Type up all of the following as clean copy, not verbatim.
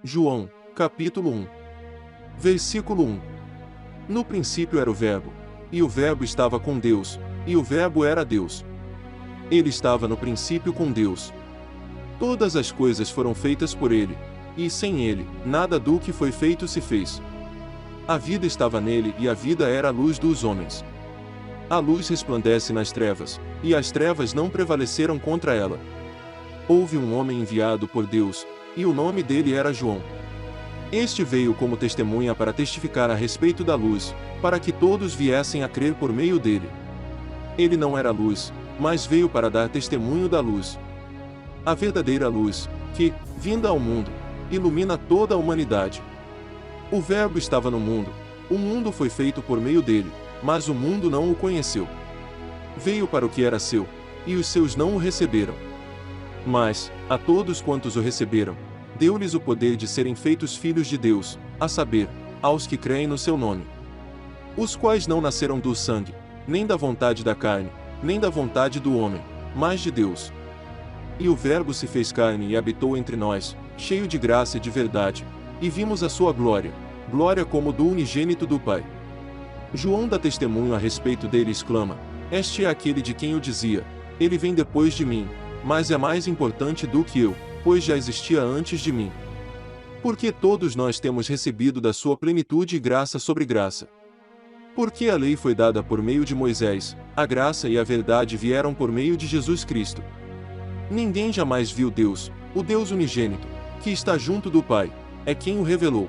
João, capítulo 1. Versículo 1. No princípio era o Verbo, e o Verbo estava com Deus, e o Verbo era Deus. Ele estava no princípio com Deus. Todas as coisas foram feitas por ele, e sem ele, nada do que foi feito se fez. A vida estava nele e a vida era a luz dos homens. A luz resplandece nas trevas, e as trevas não prevaleceram contra ela. Houve um homem enviado por Deus, e o nome dele era João. Este veio como testemunha para testificar a respeito da luz, para que todos viessem a crer por meio dele. Ele não era luz, mas veio para dar testemunho da luz. A verdadeira luz, que, vinda ao mundo, ilumina toda a humanidade. O Verbo estava no mundo, o mundo foi feito por meio dele, mas o mundo não o conheceu. Veio para o que era seu, e os seus não o receberam. Mas, a todos quantos o receberam, deu-lhes o poder de serem feitos filhos de Deus, a saber, aos que creem no seu nome. Os quais não nasceram do sangue, nem da vontade da carne, nem da vontade do homem, mas de Deus. E o Verbo se fez carne e habitou entre nós, cheio de graça e de verdade, e vimos a sua glória, glória como do unigênito do Pai. João dá testemunho a respeito dele e exclama: Este é aquele de quem eu dizia, ele vem depois de mim, mas é mais importante do que eu, pois já existia antes de mim. Porque todos nós temos recebido da sua plenitude e graça sobre graça. Porque a lei foi dada por meio de Moisés, a graça e a verdade vieram por meio de Jesus Cristo. Ninguém jamais viu Deus, o Deus unigênito, que está junto do Pai, é quem o revelou.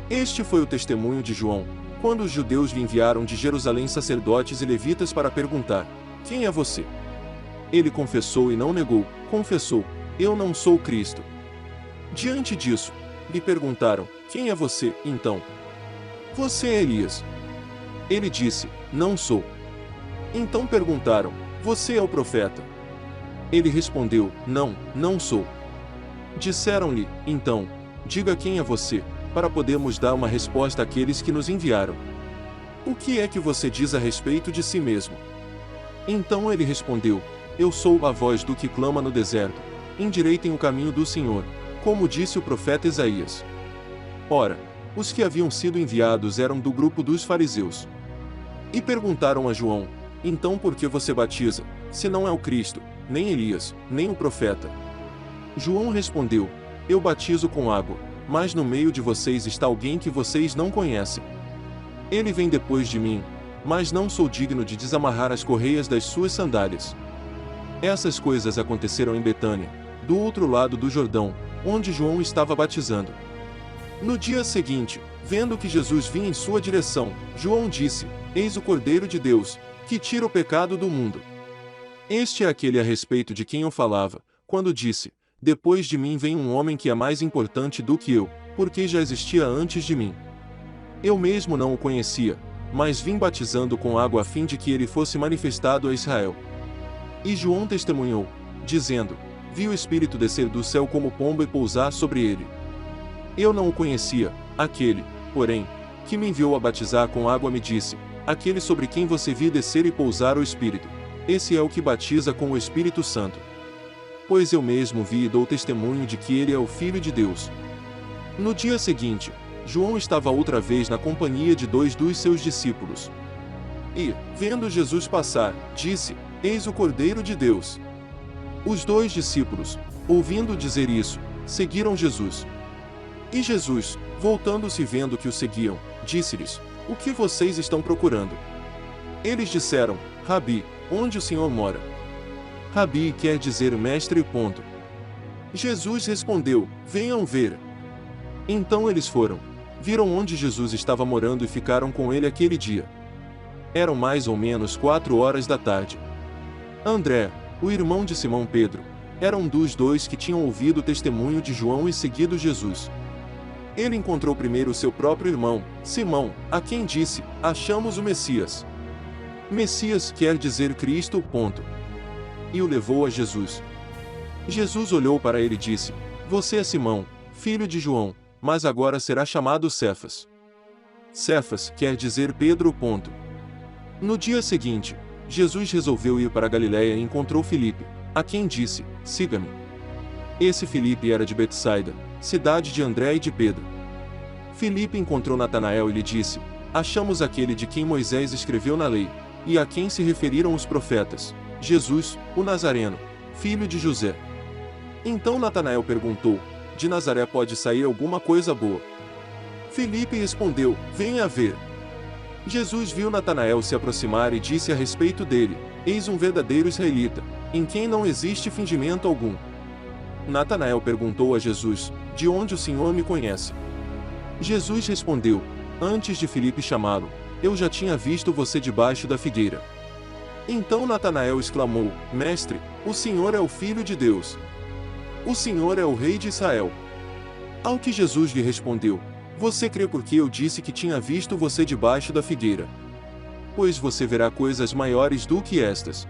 Este foi o testemunho de João, quando os judeus lhe enviaram de Jerusalém sacerdotes e levitas para perguntar: Quem é você? Ele confessou e não negou, confessou: Eu não sou Cristo. Diante disso, lhe perguntaram: Quem é você, então? Você é Elias. Ele disse: Não sou. Então perguntaram: Você é o profeta? Ele respondeu: Não sou. Disseram-lhe: Então, diga quem é você, para podermos dar uma resposta àqueles que nos enviaram. O que é que você diz a respeito de si mesmo? Então ele respondeu: Eu sou a voz do que clama no deserto, endireitem o caminho do Senhor, como disse o profeta Isaías. Ora, os que haviam sido enviados eram do grupo dos fariseus. E perguntaram a João: Então por que você batiza, se não é o Cristo, nem Elias, nem o profeta? João respondeu: Eu batizo com água, mas no meio de vocês está alguém que vocês não conhecem. Ele vem depois de mim, mas não sou digno de desamarrar as correias das suas sandálias. Essas coisas aconteceram em Betânia, do outro lado do Jordão, onde João estava batizando. No dia seguinte, vendo que Jesus vinha em sua direção, João disse: Eis o Cordeiro de Deus, que tira o pecado do mundo. Este é aquele a respeito de quem eu falava, quando disse: Depois de mim vem um homem que é mais importante do que eu, porque já existia antes de mim. Eu mesmo não o conhecia, mas vim batizando com água a fim de que ele fosse manifestado a Israel. E João testemunhou, dizendo: Vi o Espírito descer do céu como pomba e pousar sobre ele. Eu não o conhecia, aquele, porém, que me enviou a batizar com água me disse: Aquele sobre quem você viu descer e pousar o Espírito, esse é o que batiza com o Espírito Santo. Pois eu mesmo vi e dou testemunho de que ele é o Filho de Deus. No dia seguinte, João estava outra vez na companhia de 2 dos seus discípulos. E, vendo Jesus passar, disse: Eis o Cordeiro de Deus. Os 2 discípulos, ouvindo dizer isso, seguiram Jesus. E Jesus, voltando-se e vendo que o seguiam, disse-lhes: O que vocês estão procurando? Eles disseram: Rabi, onde o Senhor mora? Rabi quer dizer mestre. Jesus respondeu: Venham ver. Então eles foram, viram onde Jesus estava morando e ficaram com ele aquele dia. Eram mais ou menos 4 horas da tarde. André, o irmão de Simão Pedro, era um dos 2 que tinham ouvido o testemunho de João e seguido Jesus. Ele encontrou primeiro seu próprio irmão, Simão, a quem disse: Achamos o Messias. Messias quer dizer Cristo. E o levou a Jesus. Jesus olhou para ele e disse: Você é Simão, filho de João, mas agora será chamado Cefas. Cefas quer dizer Pedro. No dia seguinte, Jesus resolveu ir para a Galiléia e encontrou Filipe, a quem disse: Siga-me. Esse Filipe era de Betsaida, cidade de André e de Pedro. Filipe encontrou Natanael e lhe disse: Achamos aquele de quem Moisés escreveu na lei, e a quem se referiram os profetas, Jesus, o Nazareno, filho de José. Então Natanael perguntou: De Nazaré pode sair alguma coisa boa? Filipe respondeu: Venha ver. Jesus viu Natanael se aproximar e disse a respeito dele: Eis um verdadeiro israelita, em quem não existe fingimento algum. Natanael perguntou a Jesus: De onde o Senhor me conhece? Jesus respondeu: Antes de Filipe chamá-lo, eu já tinha visto você debaixo da figueira. Então Natanael exclamou: Mestre, o Senhor é o Filho de Deus. O Senhor é o Rei de Israel. Ao que Jesus lhe respondeu: Você crê porque eu disse que tinha visto você debaixo da figueira? Pois você verá coisas maiores do que estas.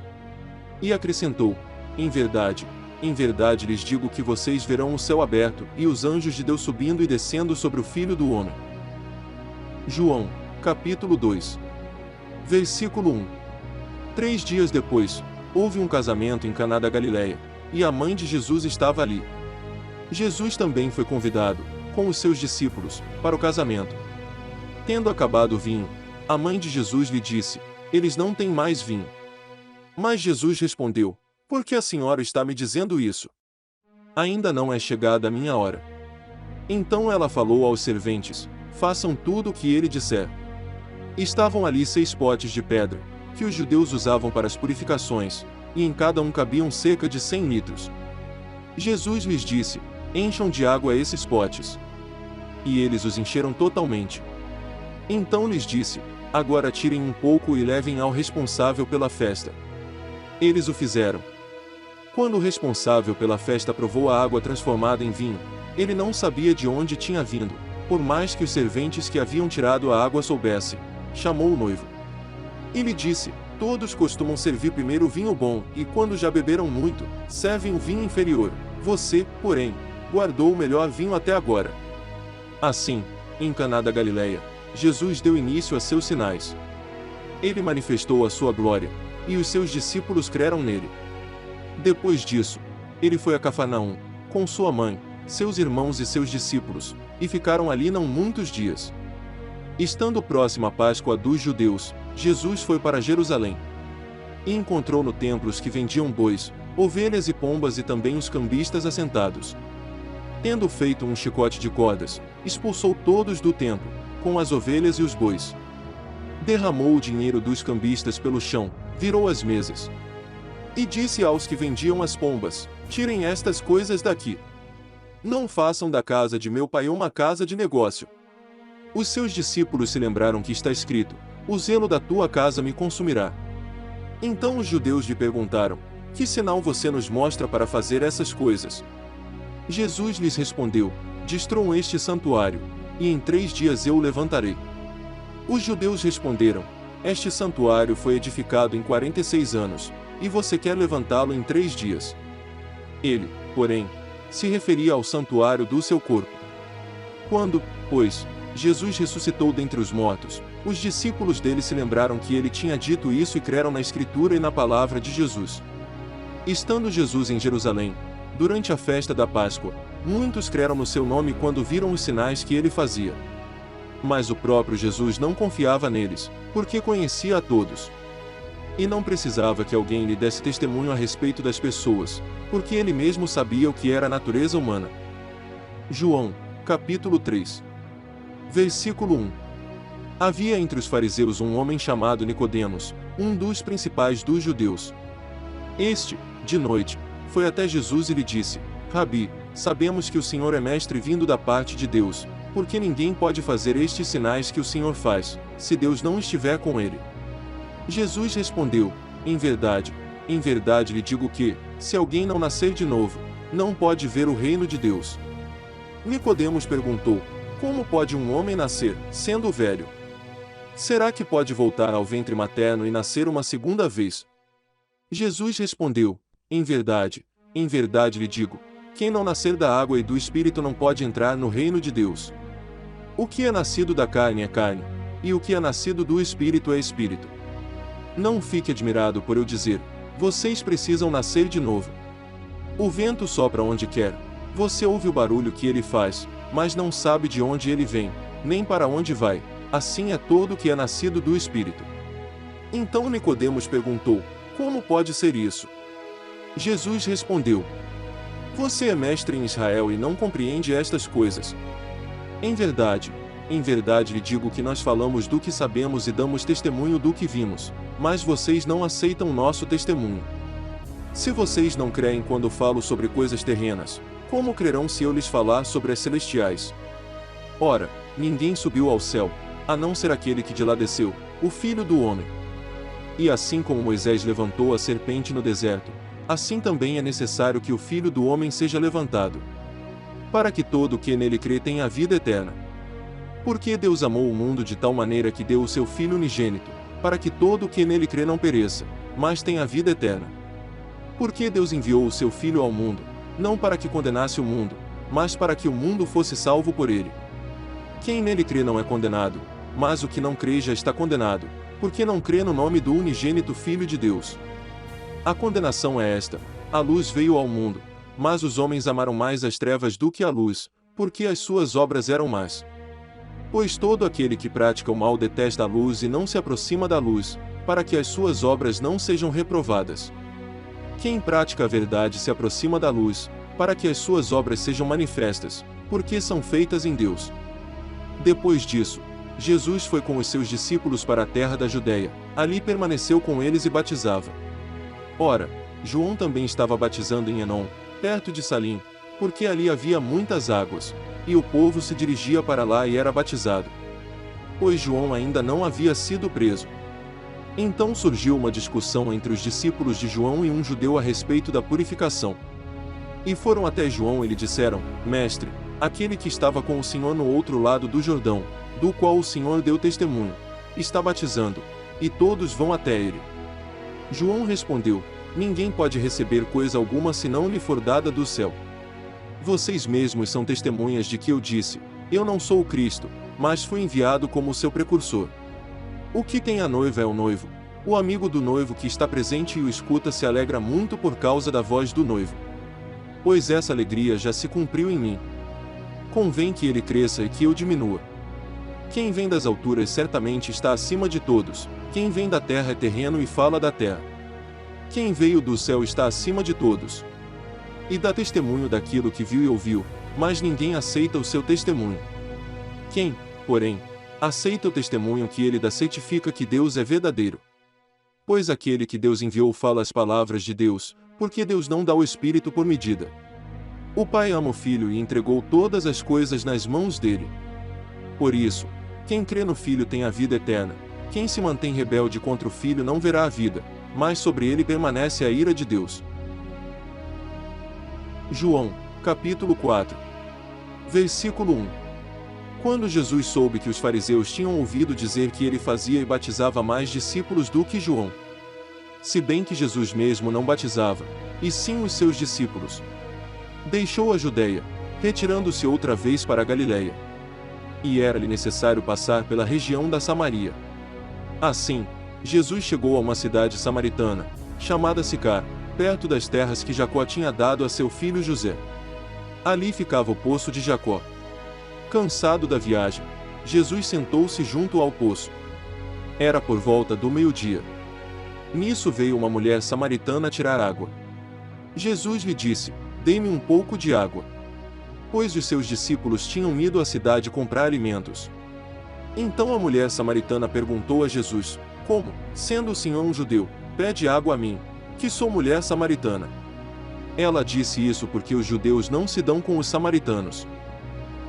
E acrescentou: em verdade lhes digo que vocês verão o céu aberto e os anjos de Deus subindo e descendo sobre o Filho do Homem. João, capítulo 2. Versículo 1. 3 dias depois, houve um casamento em Caná da Galileia, e a mãe de Jesus estava ali. Jesus também foi convidado, com os seus discípulos, para o casamento. Tendo acabado o vinho, a mãe de Jesus lhe disse: Eles não têm mais vinho. Mas Jesus respondeu: Por que a senhora está me dizendo isso? Ainda não é chegada a minha hora. Então ela falou aos serventes: Façam tudo o que ele disser. Estavam ali 6 potes de pedra, que os judeus usavam para as purificações, e em cada um cabiam cerca de 100 litros. Jesus lhes disse: Encham de água esses potes. E eles os encheram totalmente. Então lhes disse: Agora tirem um pouco e levem ao responsável pela festa. Eles o fizeram. Quando o responsável pela festa provou a água transformada em vinho, ele não sabia de onde tinha vindo, por mais que os serventes que haviam tirado a água soubessem. Chamou o noivo. E lhe disse: Todos costumam servir primeiro o vinho bom, e quando já beberam muito, servem o vinho inferior. Você, porém, guardou o melhor vinho até agora. Assim, em Caná da Galileia, Jesus deu início a seus sinais. Ele manifestou a sua glória, e os seus discípulos creram nele. Depois disso, ele foi a Cafarnaum, com sua mãe, seus irmãos e seus discípulos, e ficaram ali não muitos dias. Estando próxima a Páscoa dos judeus, Jesus foi para Jerusalém. E encontrou no templo os que vendiam bois, ovelhas e pombas e também os cambistas assentados. Tendo feito um chicote de cordas, expulsou todos do templo, com as ovelhas e os bois. Derramou o dinheiro dos cambistas pelo chão, virou as mesas. E disse aos que vendiam as pombas: Tirem estas coisas daqui. Não façam da casa de meu pai uma casa de negócio. Os seus discípulos se lembraram que está escrito: O zelo da tua casa me consumirá. Então os judeus lhe perguntaram: Que sinal você nos mostra para fazer essas coisas? Jesus lhes respondeu: Destruam este santuário, e em 3 dias eu o levantarei. Os judeus responderam: Este santuário foi edificado em 46 anos, e você quer levantá-lo em 3 dias. Ele, porém, se referia ao santuário do seu corpo. Quando, pois, Jesus ressuscitou dentre os mortos, os discípulos dele se lembraram que ele tinha dito isso e creram na Escritura e na palavra de Jesus. Estando Jesus em Jerusalém, durante a festa da Páscoa, muitos creram no seu nome quando viram os sinais que ele fazia. Mas o próprio Jesus não confiava neles, porque conhecia a todos. E não precisava que alguém lhe desse testemunho a respeito das pessoas, porque ele mesmo sabia o que era a natureza humana. João, capítulo 3. Versículo 1. Havia entre os fariseus um homem chamado Nicodemos, um dos principais dos judeus. Este, de noite, foi até Jesus e lhe disse: Rabi, sabemos que o Senhor é mestre vindo da parte de Deus, porque ninguém pode fazer estes sinais que o Senhor faz, se Deus não estiver com ele. Jesus respondeu: em verdade lhe digo que, se alguém não nascer de novo, não pode ver o reino de Deus. Nicodemos perguntou: Como pode um homem nascer, sendo velho? Será que pode voltar ao ventre materno e nascer uma segunda vez? Jesus respondeu: em verdade lhe digo, quem não nascer da água e do Espírito não pode entrar no reino de Deus. O que é nascido da carne é carne, e o que é nascido do Espírito é Espírito. Não fique admirado por eu dizer: vocês precisam nascer de novo. O vento sopra onde quer. Você ouve o barulho que ele faz, mas não sabe de onde ele vem, nem para onde vai. Assim é todo o que é nascido do Espírito. Então Nicodemos perguntou: como pode ser isso? Jesus respondeu: você é mestre em Israel e não compreende estas coisas. Em verdade lhe digo que nós falamos do que sabemos e damos testemunho do que vimos, mas vocês não aceitam nosso testemunho. Se vocês não creem quando falo sobre coisas terrenas, como crerão se eu lhes falar sobre as celestiais? Ora, ninguém subiu ao céu, a não ser aquele que de lá desceu, o Filho do Homem. E assim como Moisés levantou a serpente no deserto, assim também é necessário que o Filho do Homem seja levantado, para que todo o que nele crê tenha a vida eterna. Porque Deus amou o mundo de tal maneira que deu o seu Filho unigênito, para que todo o que nele crê não pereça, mas tenha a vida eterna. Porque Deus enviou o seu Filho ao mundo, não para que condenasse o mundo, mas para que o mundo fosse salvo por ele. Quem nele crê não é condenado, mas o que não crê já está condenado, porque não crê no nome do unigênito Filho de Deus. A condenação é esta: a luz veio ao mundo, mas os homens amaram mais as trevas do que a luz, porque as suas obras eram más. Pois todo aquele que pratica o mal detesta a luz e não se aproxima da luz, para que as suas obras não sejam reprovadas. Quem pratica a verdade se aproxima da luz, para que as suas obras sejam manifestas, porque são feitas em Deus. Depois disso, Jesus foi com os seus discípulos para a terra da Judeia, ali permaneceu com eles e batizava. Ora, João também estava batizando em Enom, perto de Salim, porque ali havia muitas águas, e o povo se dirigia para lá e era batizado. Pois João ainda não havia sido preso. Então surgiu uma discussão entre os discípulos de João e um judeu a respeito da purificação. E foram até João e lhe disseram: Mestre, aquele que estava com o Senhor no outro lado do Jordão, do qual o Senhor deu testemunho, está batizando, e todos vão até ele. João respondeu: Ninguém pode receber coisa alguma se não lhe for dada do céu. Vocês mesmos são testemunhas de que eu disse: Eu não sou o Cristo, mas fui enviado como o seu precursor. O que tem a noiva é o noivo. O amigo do noivo que está presente e o escuta se alegra muito por causa da voz do noivo. Pois essa alegria já se cumpriu em mim. Convém que ele cresça e que eu diminua. Quem vem das alturas certamente está acima de todos, quem vem da terra é terreno e fala da terra. Quem veio do céu está acima de todos. E dá testemunho daquilo que viu e ouviu, mas ninguém aceita o seu testemunho. Quem, porém, aceita o testemunho que ele dá certifica que Deus é verdadeiro. Pois aquele que Deus enviou fala as palavras de Deus, porque Deus não dá o Espírito por medida. O Pai ama o Filho e entregou todas as coisas nas mãos dele. Por isso, quem crê no Filho tem a vida eterna. Quem se mantém rebelde contra o Filho não verá a vida, mas sobre ele permanece a ira de Deus. João, capítulo 4. Versículo 1. Quando Jesus soube que os fariseus tinham ouvido dizer que ele fazia e batizava mais discípulos do que João, se bem que Jesus mesmo não batizava, e sim os seus discípulos, deixou a Judeia, retirando-se outra vez para a Galiléia. E era-lhe necessário passar pela região da Samaria. Assim, Jesus chegou a uma cidade samaritana, chamada Sicar, perto das terras que Jacó tinha dado a seu filho José. Ali ficava o poço de Jacó. Cansado da viagem, Jesus sentou-se junto ao poço. Era por volta do meio-dia. Nisso veio uma mulher samaritana tirar água. Jesus lhe disse: Dê-me um pouco de água. Pois os seus discípulos tinham ido à cidade comprar alimentos. Então a mulher samaritana perguntou a Jesus: Como, sendo o Senhor um judeu, pede água a mim, que sou mulher samaritana? Ela disse isso porque os judeus não se dão com os samaritanos.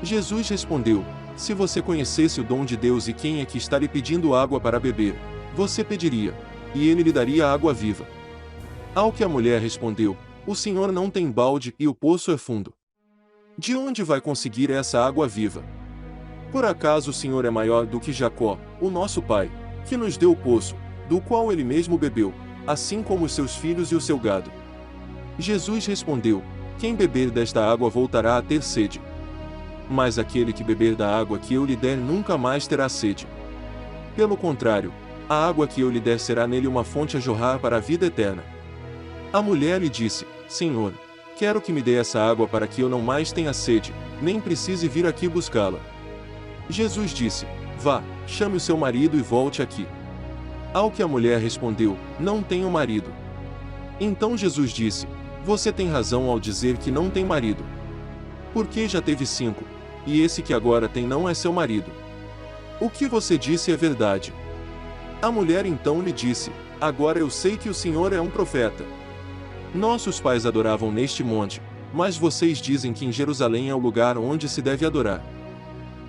Jesus respondeu: Se você conhecesse o dom de Deus e quem é que está lhe pedindo água para beber, você pediria, e ele lhe daria água viva. Ao que a mulher respondeu: O Senhor não tem balde e o poço é fundo. De onde vai conseguir essa água viva? Por acaso o Senhor é maior do que Jacó, o nosso pai, que nos deu o poço, do qual ele mesmo bebeu, assim como os seus filhos e o seu gado? Jesus respondeu: Quem beber desta água voltará a ter sede. Mas aquele que beber da água que eu lhe der nunca mais terá sede. Pelo contrário, a água que eu lhe der será nele uma fonte a jorrar para a vida eterna. A mulher lhe disse: Senhor, quero que me dê essa água para que eu não mais tenha sede, nem precise vir aqui buscá-la. Jesus disse: vá, chame o seu marido e volte aqui. Ao que a mulher respondeu: não tenho marido. Então Jesus disse: você tem razão ao dizer que não tem marido. Porque já teve 5, e esse que agora tem não é seu marido. O que você disse é verdade. A mulher então lhe disse: agora eu sei que o Senhor é um profeta. Nossos pais adoravam neste monte, mas vocês dizem que em Jerusalém é o lugar onde se deve adorar.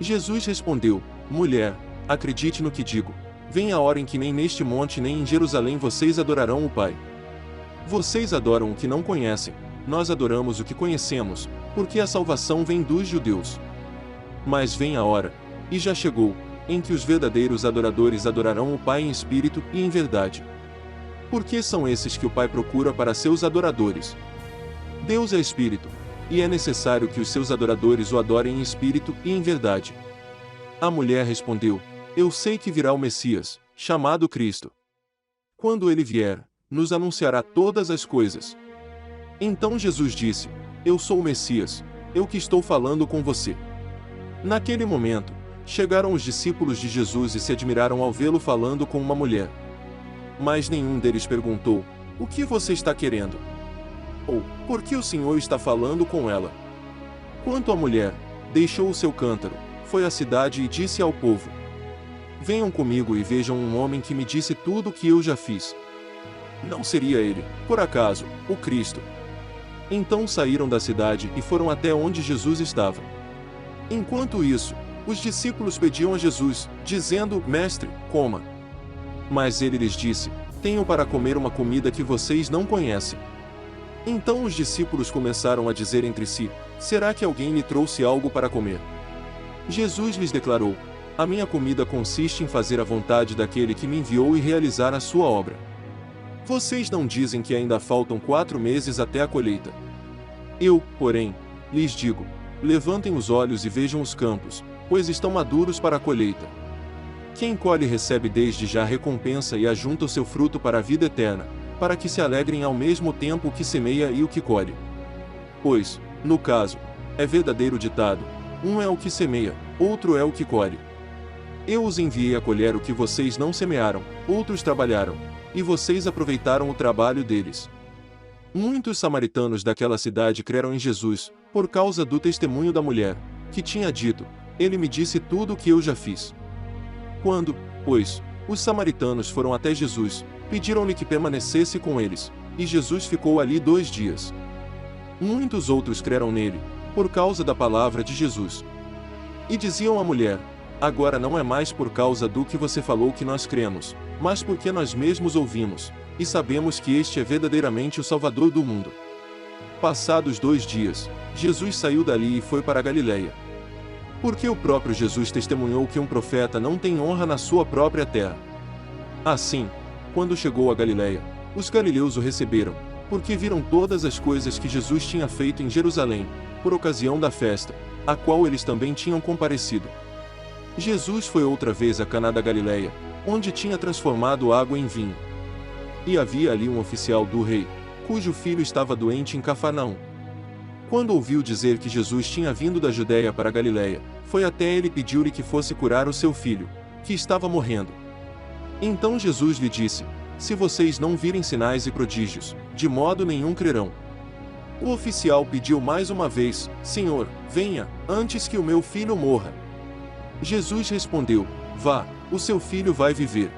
Jesus respondeu: mulher, acredite no que digo. Vem a hora em que nem neste monte nem em Jerusalém vocês adorarão o Pai. Vocês adoram o que não conhecem, nós adoramos o que conhecemos, porque a salvação vem dos judeus. Mas vem a hora, e já chegou, em que os verdadeiros adoradores adorarão o Pai em espírito e em verdade. Porque são esses que o Pai procura para seus adoradores. Deus é espírito, e é necessário que os seus adoradores o adorem em espírito e em verdade. A mulher respondeu: eu sei que virá o Messias, chamado Cristo. Quando ele vier, nos anunciará todas as coisas. Então Jesus disse: eu sou o Messias, eu que estou falando com você. Naquele momento, chegaram os discípulos de Jesus e se admiraram ao vê-lo falando com uma mulher. Mas nenhum deles perguntou: o que você está querendo? Ou, por que o Senhor está falando com ela? Quanto à mulher, deixou o seu cântaro, foi à cidade e disse ao povo: venham comigo e vejam um homem que me disse tudo o que eu já fiz. Não seria ele, por acaso, o Cristo? Então saíram da cidade e foram até onde Jesus estava. Enquanto isso, os discípulos pediam a Jesus, dizendo: mestre, coma. Mas ele lhes disse: tenho para comer uma comida que vocês não conhecem. Então os discípulos começaram a dizer entre si: será que alguém lhe trouxe algo para comer? Jesus lhes declarou: a minha comida consiste em fazer a vontade daquele que me enviou e realizar a sua obra. Vocês não dizem que ainda faltam 4 meses até a colheita? Eu, porém, lhes digo: levantem os olhos e vejam os campos, pois estão maduros para a colheita. Quem colhe recebe desde já a recompensa e ajunta o seu fruto para a vida eterna, para que se alegrem ao mesmo tempo o que semeia e o que colhe. Pois, no caso, é verdadeiro ditado: um é o que semeia, outro é o que colhe. Eu os enviei a colher o que vocês não semearam, outros trabalharam, e vocês aproveitaram o trabalho deles. Muitos samaritanos daquela cidade creram em Jesus, por causa do testemunho da mulher, que tinha dito: ele me disse tudo o que eu já fiz. Quando, pois, os samaritanos foram até Jesus, pediram-lhe que permanecesse com eles, e Jesus ficou ali 2 dias. Muitos outros creram nele, por causa da palavra de Jesus. E diziam à mulher: agora não é mais por causa do que você falou que nós cremos, mas porque nós mesmos ouvimos, e sabemos que este é verdadeiramente o Salvador do mundo. Passados 2 dias, Jesus saiu dali e foi para a Galileia. Porque o próprio Jesus testemunhou que um profeta não tem honra na sua própria terra. Assim, quando chegou a Galileia, os galileus o receberam, porque viram todas as coisas que Jesus tinha feito em Jerusalém, por ocasião da festa, a qual eles também tinham comparecido. Jesus foi outra vez a Caná da Galileia, onde tinha transformado água em vinho. E havia ali um oficial do rei, cujo filho estava doente em Cafarnaum. Quando ouviu dizer que Jesus tinha vindo da Judéia para a Galileia, foi até ele e pediu-lhe que fosse curar o seu filho, que estava morrendo. Então Jesus lhe disse: se vocês não virem sinais e prodígios, de modo nenhum crerão. O oficial pediu mais uma vez: Senhor, venha, antes que o meu filho morra. Jesus respondeu: vá, o seu filho vai viver.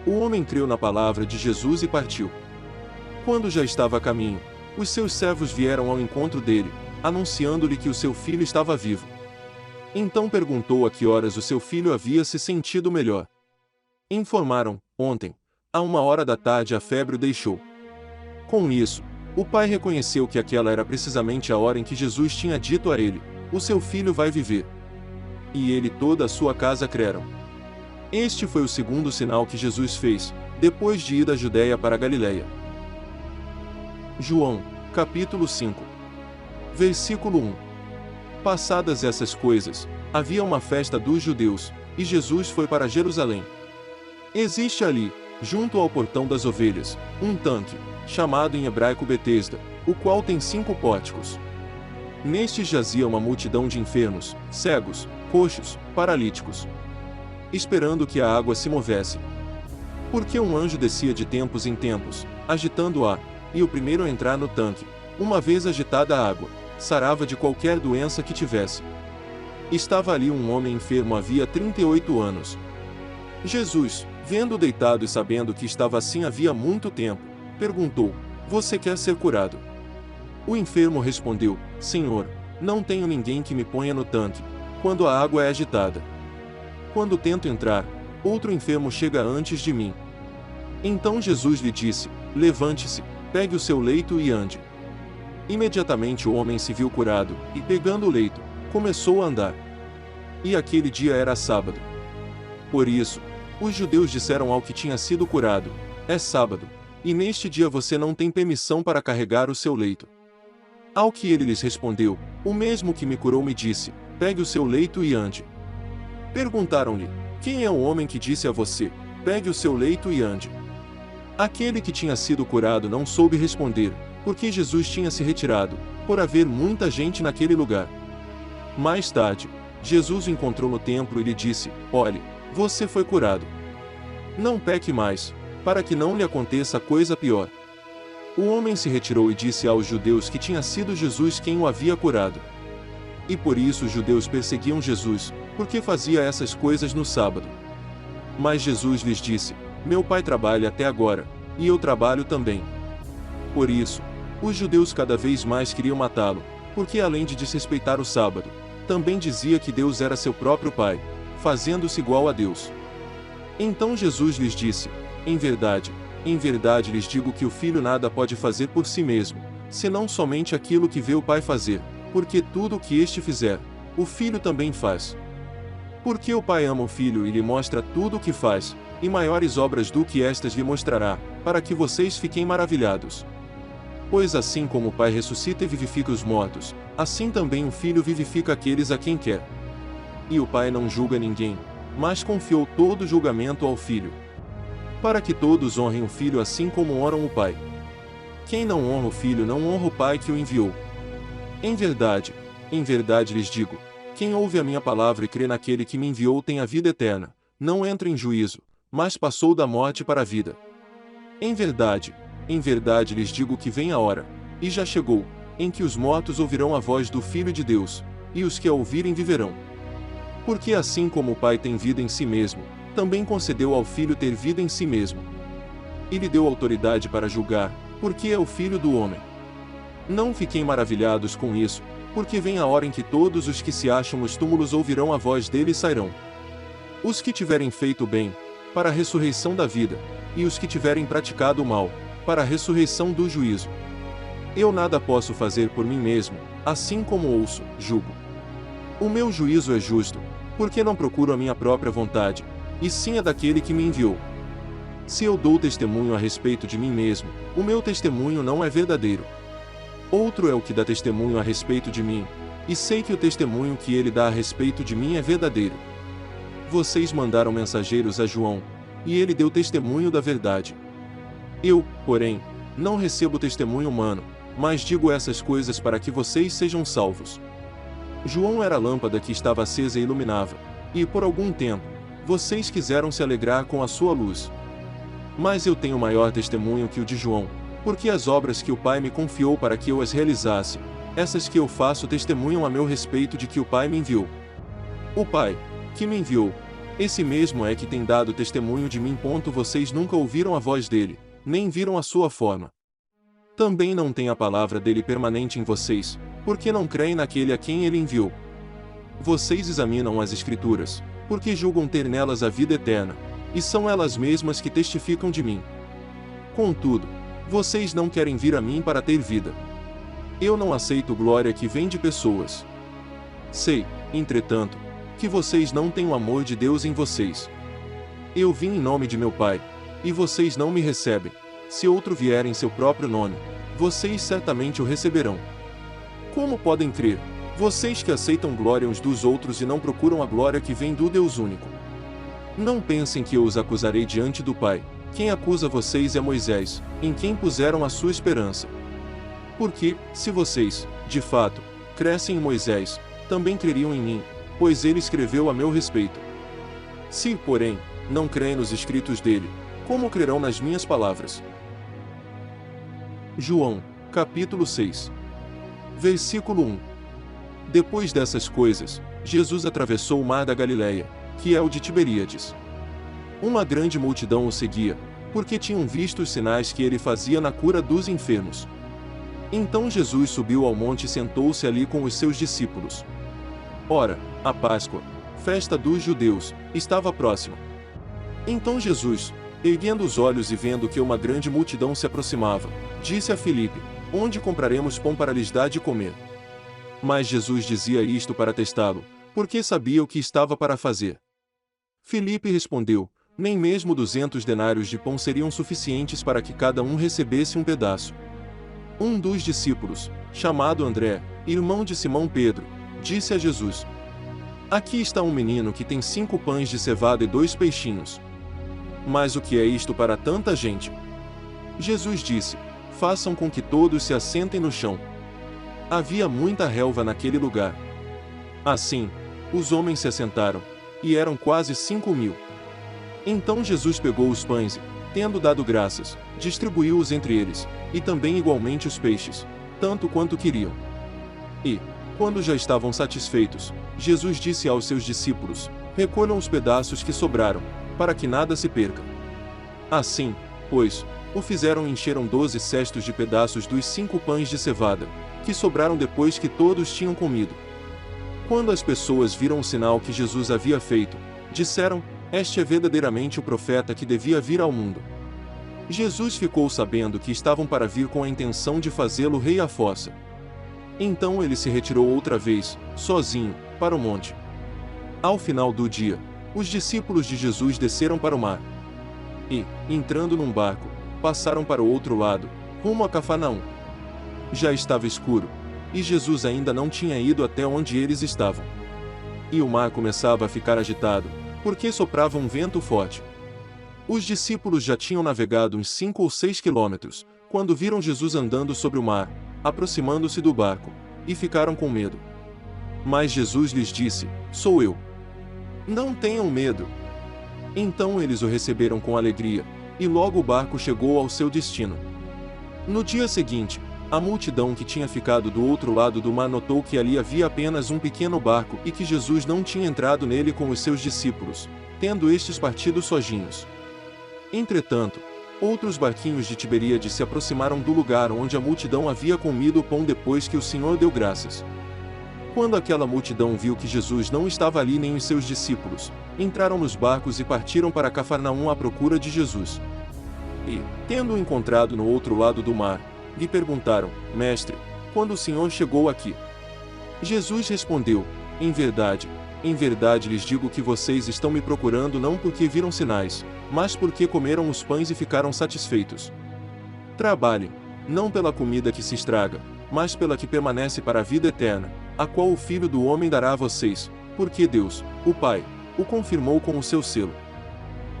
O homem creu na palavra de Jesus e partiu. Quando já estava a caminho, os seus servos vieram ao encontro dele, anunciando-lhe que o seu filho estava vivo. Então perguntou a que horas o seu filho havia se sentido melhor. Informaram: ontem, à 1h a febre o deixou. Com isso, o pai reconheceu que aquela era precisamente a hora em que Jesus tinha dito a ele: o seu filho vai viver. E ele e toda a sua casa creram. Este foi o segundo sinal que Jesus fez, depois de ir da Judéia para a Galileia. João, capítulo 5. Versículo 1. Passadas essas coisas, havia uma festa dos judeus, e Jesus foi para Jerusalém. Existe ali, junto ao portão das ovelhas, um tanque, chamado em hebraico Betesda, o qual tem 5 pórticos. Nestes jazia uma multidão de enfermos, cegos, coxos, paralíticos, esperando que a água se movesse. Porque um anjo descia de tempos em tempos, agitando-a, e o primeiro a entrar no tanque, uma vez agitada a água, sarava de qualquer doença que tivesse. Estava ali um homem enfermo havia 38 anos. Jesus, vendo-o deitado e sabendo que estava assim havia muito tempo, perguntou: Você quer ser curado? O enfermo respondeu: Senhor, não tenho ninguém que me ponha no tanque, quando a água é agitada. Quando tento entrar, outro enfermo chega antes de mim. Então Jesus lhe disse: Levante-se, pegue o seu leito e ande. Imediatamente o homem se viu curado, e pegando o leito, começou a andar. E aquele dia era sábado. Por isso, os judeus disseram ao que tinha sido curado: É sábado, e neste dia você não tem permissão para carregar o seu leito. Ao que ele lhes respondeu: O mesmo que me curou me disse: Pegue o seu leito e ande. Perguntaram-lhe: Quem é o homem que disse a você: Pegue o seu leito e ande? Aquele que tinha sido curado não soube responder, porque Jesus tinha se retirado, por haver muita gente naquele lugar. Mais tarde, Jesus o encontrou no templo e lhe disse: Olhe, você foi curado. Não peque mais, para que não lhe aconteça coisa pior. O homem se retirou e disse aos judeus que tinha sido Jesus quem o havia curado. E por isso os judeus perseguiam Jesus, porque fazia essas coisas no sábado. Mas Jesus lhes disse: Meu Pai trabalha até agora, e eu trabalho também. Por isso, os judeus cada vez mais queriam matá-lo, porque além de desrespeitar o sábado, também dizia que Deus era seu próprio Pai, fazendo-se igual a Deus. Então Jesus lhes disse: em verdade lhes digo que o Filho nada pode fazer por si mesmo, senão somente aquilo que vê o Pai fazer, porque tudo o que este fizer, o Filho também faz. Porque o Pai ama o Filho e lhe mostra tudo o que faz, e maiores obras do que estas lhe mostrará, para que vocês fiquem maravilhados. Pois assim como o Pai ressuscita e vivifica os mortos, assim também o Filho vivifica aqueles a quem quer. E o Pai não julga ninguém, mas confiou todo o julgamento ao Filho, para que todos honrem o Filho assim como honram o Pai. Quem não honra o Filho não honra o Pai que o enviou. Em verdade lhes digo, quem ouve a minha palavra e crê naquele que me enviou tem a vida eterna, não entra em juízo, mas passou da morte para a vida. Em verdade lhes digo que vem a hora, e já chegou, em que os mortos ouvirão a voz do Filho de Deus, e os que a ouvirem viverão. Porque assim como o Pai tem vida em si mesmo, também concedeu ao Filho ter vida em si mesmo. E lhe deu autoridade para julgar, porque é o Filho do homem. Não fiquem maravilhados com isso, porque vem a hora em que todos os que se acham nos túmulos ouvirão a voz dele e sairão. Os que tiverem feito o bem, para a ressurreição da vida, e os que tiverem praticado o mal, para a ressurreição do juízo. Eu nada posso fazer por mim mesmo, assim como ouço, julgo. O meu juízo é justo, porque não procuro a minha própria vontade, e sim a daquele que me enviou. Se eu dou testemunho a respeito de mim mesmo, o meu testemunho não é verdadeiro. Outro é o que dá testemunho a respeito de mim, e sei que o testemunho que ele dá a respeito de mim é verdadeiro. Vocês mandaram mensageiros a João, e ele deu testemunho da verdade. Eu, porém, não recebo testemunho humano, mas digo essas coisas para que vocês sejam salvos. João era a lâmpada que estava acesa e iluminava, e por algum tempo, vocês quiseram se alegrar com a sua luz. Mas eu tenho maior testemunho que o de João, porque as obras que o Pai me confiou para que eu as realizasse, essas que eu faço testemunham a meu respeito de que o Pai me enviou. O Pai, que me enviou, esse mesmo é que tem dado testemunho de mim. Vocês nunca ouviram a voz dele, nem viram a sua forma. Também não tem a palavra dele permanente em vocês, porque não creem naquele a quem ele enviou. Vocês examinam as Escrituras, porque julgam ter nelas a vida eterna, e são elas mesmas que testificam de mim. Contudo, vocês não querem vir a mim para ter vida. Eu não aceito glória que vem de pessoas. Sei, entretanto, que vocês não têm o amor de Deus em vocês. Eu vim em nome de meu Pai, e vocês não me recebem. Se outro vier em seu próprio nome, vocês certamente o receberão. Como podem crer, vocês que aceitam glória uns dos outros e não procuram a glória que vem do Deus único? Não pensem que eu os acusarei diante do Pai. Quem acusa vocês é Moisés, em quem puseram a sua esperança. Porque, se vocês, de fato, crescem em Moisés, também creriam em mim, pois ele escreveu a meu respeito. Se, porém, não creem nos escritos dele, como crerão nas minhas palavras? João, capítulo 6. Versículo 1. Depois dessas coisas, Jesus atravessou o mar da Galileia, que é o de Tiberíades. Uma grande multidão o seguia, porque tinham visto os sinais que ele fazia na cura dos enfermos. Então Jesus subiu ao monte e sentou-se ali com os seus discípulos. Ora, a Páscoa, festa dos judeus, estava próxima. Então Jesus, erguendo os olhos e vendo que uma grande multidão se aproximava, disse a Filipe: Onde compraremos pão para lhes dar de comer? Mas Jesus dizia isto para testá-lo, porque sabia o que estava para fazer. Filipe respondeu: Nem mesmo 200 denários de pão seriam suficientes para que cada um recebesse um pedaço. Um dos discípulos, chamado André, irmão de Simão Pedro, disse a Jesus: Aqui está um menino que tem 5 pães de cevada e 2 peixinhos. Mas o que é isto para tanta gente? Jesus disse: Façam com que todos se assentem no chão. Havia muita relva naquele lugar. Assim, os homens se assentaram, e eram quase 5.000. Então Jesus pegou os pães e, tendo dado graças, distribuiu-os entre eles, e também igualmente os peixes, tanto quanto queriam. E, quando já estavam satisfeitos, Jesus disse aos seus discípulos: Recolham os pedaços que sobraram, para que nada se perca. Assim, pois, o fizeram e encheram 12 cestos de pedaços dos 5 pães de cevada, que sobraram depois que todos tinham comido. Quando as pessoas viram o sinal que Jesus havia feito, disseram: Este é verdadeiramente o profeta que devia vir ao mundo. Jesus ficou sabendo que estavam para vir com a intenção de fazê-lo rei à fossa. Então ele se retirou outra vez, sozinho, para o monte. Ao final do dia, os discípulos de Jesus desceram para o mar. E, entrando num barco, passaram para o outro lado, rumo a Cafarnaum. Já estava escuro, e Jesus ainda não tinha ido até onde eles estavam. E o mar começava a ficar agitado, porque soprava um vento forte. Os discípulos já tinham navegado uns 5 ou 6 quilômetros, quando viram Jesus andando sobre o mar, aproximando-se do barco, e ficaram com medo. Mas Jesus lhes disse: Sou eu. Não tenham medo. Então eles o receberam com alegria, e logo o barco chegou ao seu destino. No dia seguinte, a multidão que tinha ficado do outro lado do mar notou que ali havia apenas um pequeno barco e que Jesus não tinha entrado nele com os seus discípulos, tendo estes partido sozinhos. Entretanto, outros barquinhos de Tiberíades se aproximaram do lugar onde a multidão havia comido o pão depois que o Senhor deu graças. Quando aquela multidão viu que Jesus não estava ali nem os seus discípulos, entraram nos barcos e partiram para Cafarnaum à procura de Jesus. E, tendo-o encontrado no outro lado do mar, lhe perguntaram: Mestre, quando o Senhor chegou aqui? Jesus respondeu: em verdade lhes digo que vocês estão me procurando não porque viram sinais, mas porque comeram os pães e ficaram satisfeitos. Trabalhem, não pela comida que se estraga, mas pela que permanece para a vida eterna, a qual o Filho do Homem dará a vocês, porque Deus, o Pai, o confirmou com o seu selo.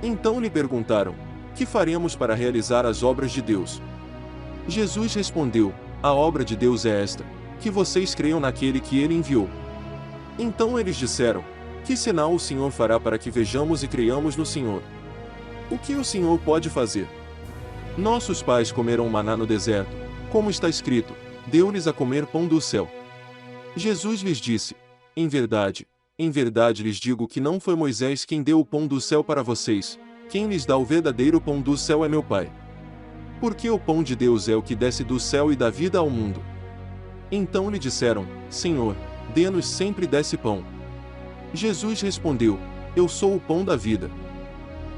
Então lhe perguntaram: que faremos para realizar as obras de Deus? Jesus respondeu: a obra de Deus é esta, que vocês creiam naquele que ele enviou. Então eles disseram: que sinal o Senhor fará para que vejamos e creiamos no Senhor? O que o Senhor pode fazer? Nossos pais comeram maná no deserto, como está escrito: deu-lhes a comer pão do céu. Jesus lhes disse: em verdade lhes digo que não foi Moisés quem deu o pão do céu para vocês, quem lhes dá o verdadeiro pão do céu é meu Pai. Porque o pão de Deus é o que desce do céu e dá vida ao mundo. Então lhe disseram: Senhor, dê-nos sempre desse pão. Jesus respondeu: eu sou o pão da vida.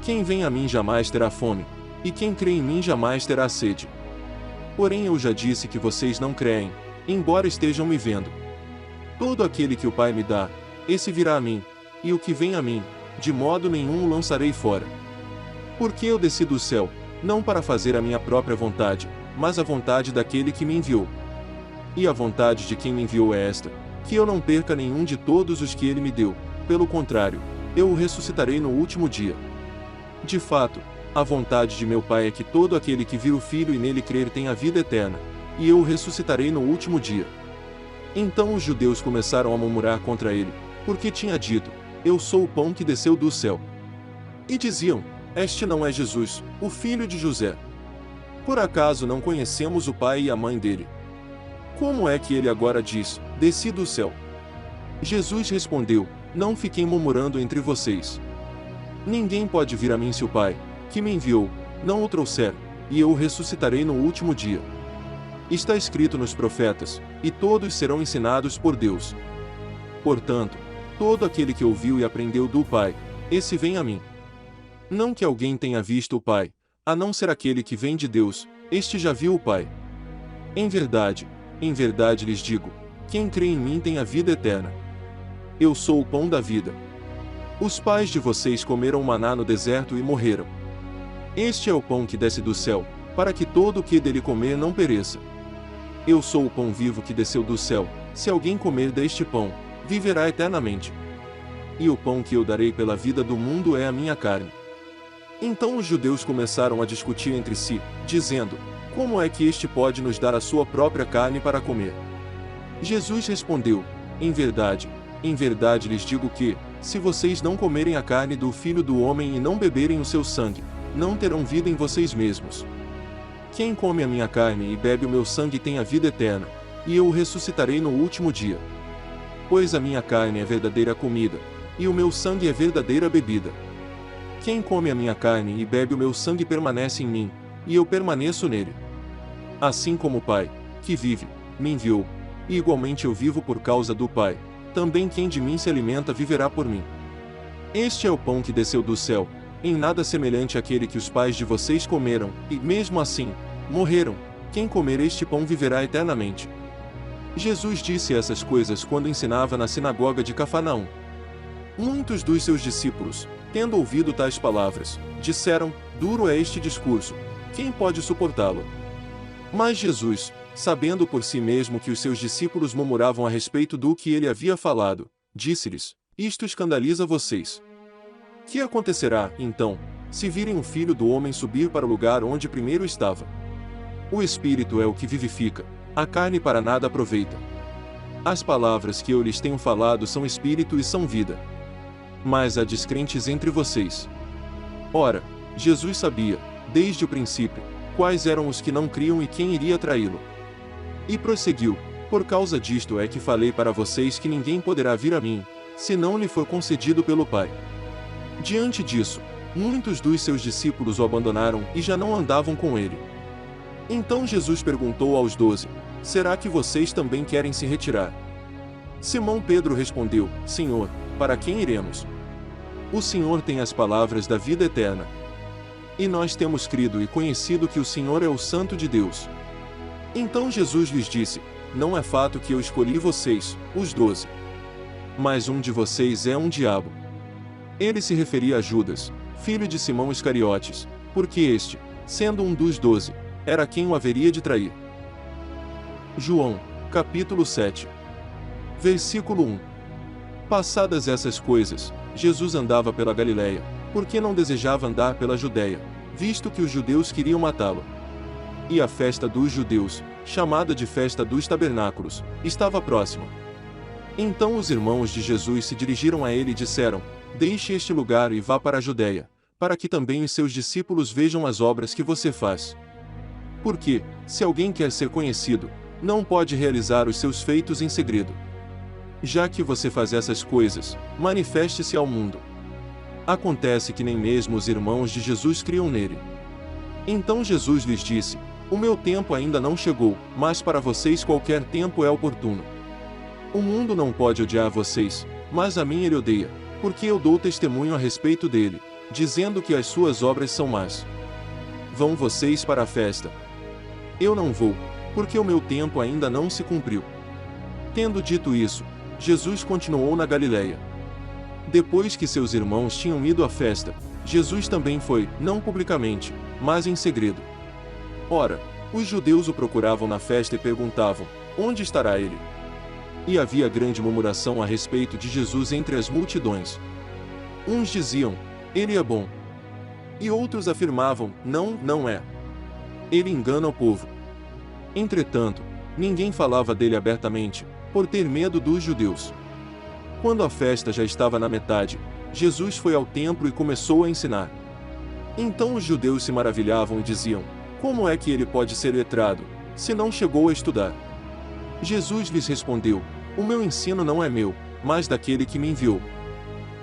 Quem vem a mim jamais terá fome, e quem crê em mim jamais terá sede. Porém eu já disse que vocês não creem, embora estejam me vendo. Todo aquele que o Pai me dá, esse virá a mim, e o que vem a mim, de modo nenhum o lançarei fora. Porque eu desci do céu, não para fazer a minha própria vontade, mas a vontade daquele que me enviou. E a vontade de quem me enviou é esta, que eu não perca nenhum de todos os que ele me deu, pelo contrário, eu o ressuscitarei no último dia. De fato, a vontade de meu Pai é que todo aquele que vir o Filho e nele crer tenha vida eterna, e eu o ressuscitarei no último dia. Então os judeus começaram a murmurar contra ele, porque tinha dito: eu sou o pão que desceu do céu. E diziam: este não é Jesus, o filho de José? Por acaso não conhecemos o pai e a mãe dele? Como é que ele agora diz: desci do céu? Jesus respondeu: não fiquem murmurando entre vocês. Ninguém pode vir a mim se o Pai, que me enviou, não o trouxer, e eu o ressuscitarei no último dia. Está escrito nos profetas, e todos serão ensinados por Deus. Portanto, todo aquele que ouviu e aprendeu do Pai, esse vem a mim. Não que alguém tenha visto o Pai, a não ser aquele que vem de Deus, este já viu o Pai. Em verdade lhes digo, quem crê em mim tem a vida eterna. Eu sou o pão da vida. Os pais de vocês comeram maná no deserto e morreram. Este é o pão que desce do céu, para que todo o que dele comer não pereça. Eu sou o pão vivo que desceu do céu, se alguém comer deste pão, viverá eternamente. E o pão que eu darei pela vida do mundo é a minha carne. Então os judeus começaram a discutir entre si, dizendo: como é que este pode nos dar a sua própria carne para comer? Jesus respondeu: em verdade lhes digo que, se vocês não comerem a carne do Filho do Homem e não beberem o seu sangue, não terão vida em vocês mesmos. Quem come a minha carne e bebe o meu sangue tem a vida eterna, e eu o ressuscitarei no último dia. Pois a minha carne é verdadeira comida, e o meu sangue é verdadeira bebida. Quem come a minha carne e bebe o meu sangue permanece em mim, e eu permaneço nele. Assim como o Pai, que vive, me enviou, e igualmente eu vivo por causa do Pai, também quem de mim se alimenta viverá por mim. Este é o pão que desceu do céu, em nada semelhante àquele que os pais de vocês comeram, e mesmo assim, morreram. Quem comer este pão viverá eternamente. Jesus disse essas coisas quando ensinava na sinagoga de Cafarnaum. Muitos dos seus discípulos, tendo ouvido tais palavras, disseram: duro é este discurso, quem pode suportá-lo? Mas Jesus, sabendo por si mesmo que os seus discípulos murmuravam a respeito do que ele havia falado, disse-lhes: isto escandaliza vocês. Que acontecerá, então, se virem o Filho do Homem subir para o lugar onde primeiro estava? O Espírito é o que vivifica, a carne para nada aproveita. As palavras que eu lhes tenho falado são Espírito e são vida. Mas há descrentes entre vocês. Ora, Jesus sabia, desde o princípio, quais eram os que não criam e quem iria traí-lo. E prosseguiu: por causa disto é que falei para vocês que ninguém poderá vir a mim, se não lhe for concedido pelo Pai. Diante disso, muitos dos seus discípulos o abandonaram e já não andavam com ele. Então Jesus perguntou aos 12: será que vocês também querem se retirar? Simão Pedro respondeu: Senhor, para quem iremos? O Senhor tem as palavras da vida eterna. E nós temos crido e conhecido que o Senhor é o Santo de Deus. Então Jesus lhes disse: não é fato que eu escolhi vocês, os 12. Mas um de vocês é um diabo. Ele se referia a Judas, filho de Simão Iscariotes, porque este, sendo um dos 12, era quem o haveria de trair. João, capítulo 7. Versículo 1. Passadas essas coisas, Jesus andava pela Galiléia, porque não desejava andar pela Judéia, visto que os judeus queriam matá-lo. E a festa dos judeus, chamada de Festa dos Tabernáculos, estava próxima. Então os irmãos de Jesus se dirigiram a ele e disseram: deixe este lugar e vá para a Judéia, para que também os seus discípulos vejam as obras que você faz. Porque, se alguém quer ser conhecido, não pode realizar os seus feitos em segredo. Já que você faz essas coisas, manifeste-se ao mundo. Acontece que nem mesmo os irmãos de Jesus criam nele. Então Jesus lhes disse: o meu tempo ainda não chegou, mas para vocês qualquer tempo é oportuno. O mundo não pode odiar vocês, mas a mim ele odeia, porque eu dou testemunho a respeito dele, dizendo que as suas obras são más. Vão vocês para a festa? Eu não vou, porque o meu tempo ainda não se cumpriu. Tendo dito isso, Jesus continuou na Galiléia. Depois que seus irmãos tinham ido à festa, Jesus também foi, não publicamente, mas em segredo. Ora, os judeus o procuravam na festa e perguntavam: onde estará ele? E havia grande murmuração a respeito de Jesus entre as multidões. Uns diziam: ele é bom. E outros afirmavam: não, não é. Ele engana o povo. Entretanto, ninguém falava dele abertamente, por ter medo dos judeus. Quando a festa já estava na metade, Jesus foi ao templo e começou a ensinar. Então os judeus se maravilhavam e diziam: como é que ele pode ser letrado, se não chegou a estudar? Jesus lhes respondeu: o meu ensino não é meu, mas daquele que me enviou.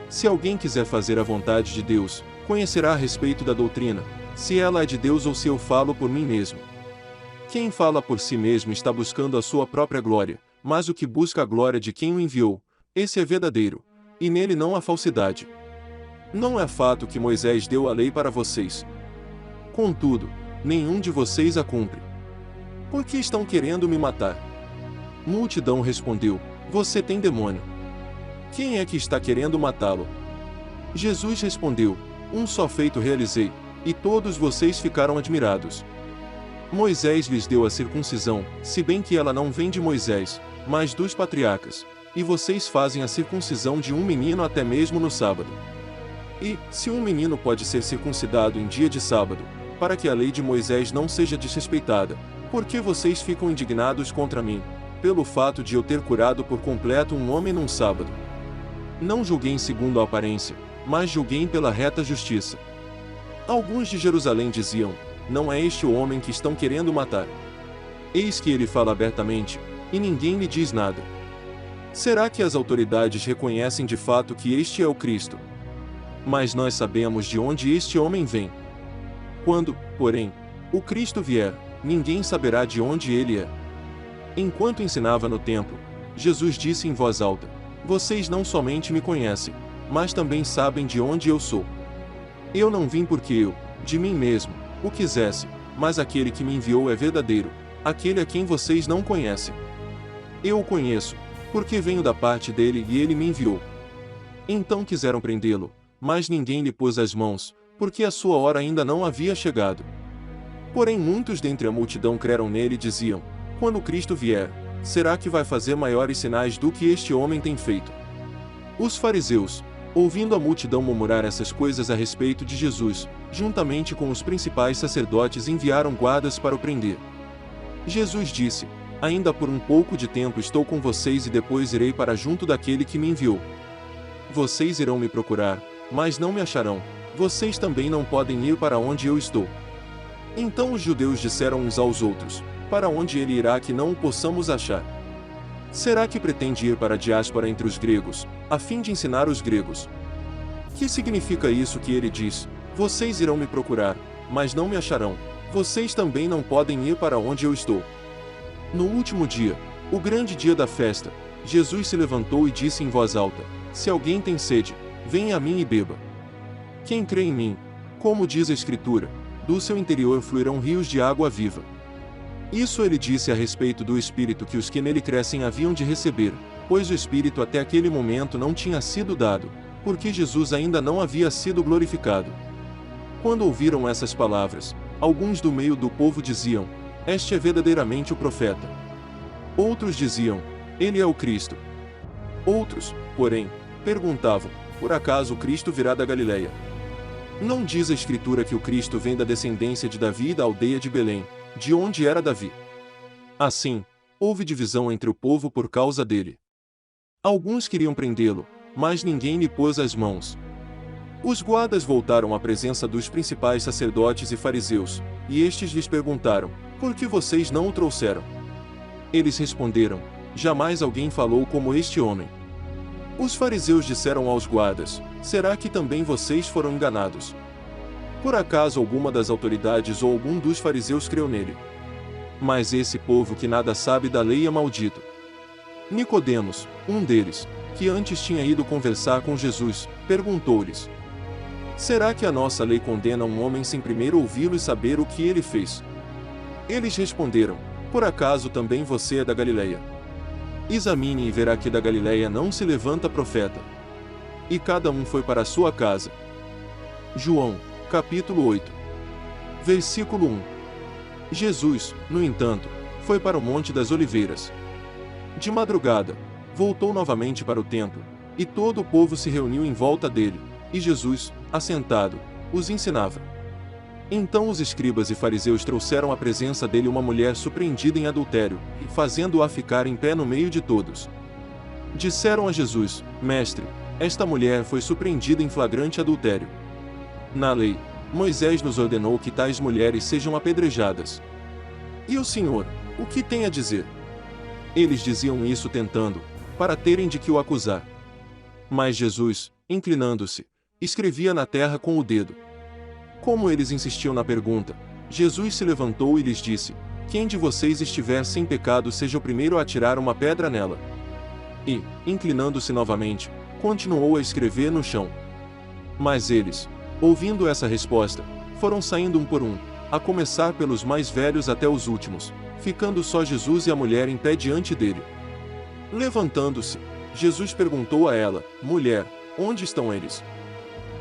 Se alguém quiser fazer a vontade de Deus, conhecerá a respeito da doutrina, se ela é de Deus ou se eu falo por mim mesmo. Quem fala por si mesmo está buscando a sua própria glória, mas o que busca a glória de quem o enviou, esse é verdadeiro, e nele não há falsidade. Não é fato que Moisés deu a lei para vocês. Contudo, nenhum de vocês a cumpre. Por que estão querendo me matar? Multidão respondeu: você tem demônio. Quem é que está querendo matá-lo? Jesus respondeu: um só feito realizei, e todos vocês ficaram admirados. Moisés lhes deu a circuncisão, se bem que ela não vem de Moisés, mas dos patriarcas, e vocês fazem a circuncisão de um menino até mesmo no sábado. E, se um menino pode ser circuncidado em dia de sábado, para que a lei de Moisés não seja desrespeitada, por que vocês ficam indignados contra mim, pelo fato de eu ter curado por completo um homem num sábado? Não julguem segundo a aparência, mas julguem pela reta justiça. Alguns de Jerusalém diziam: não é este o homem que estão querendo matar? Eis que ele fala abertamente, e ninguém lhe diz nada. Será que as autoridades reconhecem de fato que este é o Cristo? Mas nós sabemos de onde este homem vem. Quando, porém, o Cristo vier, ninguém saberá de onde ele é. Enquanto ensinava no templo, Jesus disse em voz alta: vocês não somente me conhecem, mas também sabem de onde eu sou. Eu não vim porque eu, de mim mesmo, o quisesse, mas aquele que me enviou é verdadeiro, aquele a quem vocês não conhecem. Eu o conheço, porque venho da parte dele e ele me enviou. Então quiseram prendê-lo, mas ninguém lhe pôs as mãos, porque a sua hora ainda não havia chegado. Porém muitos dentre a multidão creram nele e diziam: quando Cristo vier, será que vai fazer maiores sinais do que este homem tem feito? Os fariseus, ouvindo a multidão murmurar essas coisas a respeito de Jesus, juntamente com os principais sacerdotes enviaram guardas para o prender. Jesus disse: ainda por um pouco de tempo estou com vocês e depois irei para junto daquele que me enviou. Vocês irão me procurar, mas não me acharão, vocês também não podem ir para onde eu estou. Então os judeus disseram uns aos outros: para onde ele irá que não o possamos achar? Será que pretende ir para a diáspora entre os gregos, a fim de ensinar os gregos? Que significa isso que ele diz: vocês irão me procurar, mas não me acharão, vocês também não podem ir para onde eu estou? No último dia, o grande dia da festa, Jesus se levantou e disse em voz alta: se alguém tem sede, venha a mim e beba. Quem crê em mim, como diz a Escritura, do seu interior fluirão rios de água viva. Isso ele disse a respeito do Espírito que os que nele crescem haviam de receber, pois o Espírito até aquele momento não tinha sido dado, porque Jesus ainda não havia sido glorificado. Quando ouviram essas palavras, alguns do meio do povo diziam: este é verdadeiramente o profeta. Outros diziam: ele é o Cristo. Outros, porém, perguntavam: por acaso o Cristo virá da Galileia? Não diz a Escritura que o Cristo vem da descendência de Davi e da aldeia de Belém, de onde era Davi? Assim, houve divisão entre o povo por causa dele. Alguns queriam prendê-lo, mas ninguém lhe pôs as mãos. Os guardas voltaram à presença dos principais sacerdotes e fariseus, e estes lhes perguntaram: por que vocês não o trouxeram? Eles responderam: jamais alguém falou como este homem. Os fariseus disseram aos guardas: será que também vocês foram enganados? Por acaso alguma das autoridades ou algum dos fariseus creu nele? Mas esse povo que nada sabe da lei é maldito. Nicodemos, um deles, que antes tinha ido conversar com Jesus, perguntou-lhes: será que a nossa lei condena um homem sem primeiro ouvi-lo e saber o que ele fez? Eles responderam: por acaso também você é da Galileia? Examine e verá que da Galileia não se levanta profeta. E cada um foi para a sua casa. João, capítulo 8. Versículo 1. Jesus, no entanto, foi para o Monte das Oliveiras. De madrugada, voltou novamente para o templo, e todo o povo se reuniu em volta dele, e Jesus, assentado, os ensinava. Então os escribas e fariseus trouxeram à presença dele uma mulher surpreendida em adultério, fazendo-a ficar em pé no meio de todos. Disseram a Jesus: Mestre, esta mulher foi surpreendida em flagrante adultério. Na lei, Moisés nos ordenou que tais mulheres sejam apedrejadas. E o Senhor, o que tem a dizer? Eles diziam isso tentando, para terem de que o acusar. Mas Jesus, inclinando-se, escrevia na terra com o dedo. Como eles insistiam na pergunta, Jesus se levantou e lhes disse: Quem de vocês estiver sem pecado seja o primeiro a atirar uma pedra nela. E, inclinando-se novamente, continuou a escrever no chão. Mas eles, ouvindo essa resposta, foram saindo um por um, a começar pelos mais velhos até os últimos, ficando só Jesus e a mulher em pé diante dele. Levantando-se, Jesus perguntou a ela: Mulher, onde estão eles?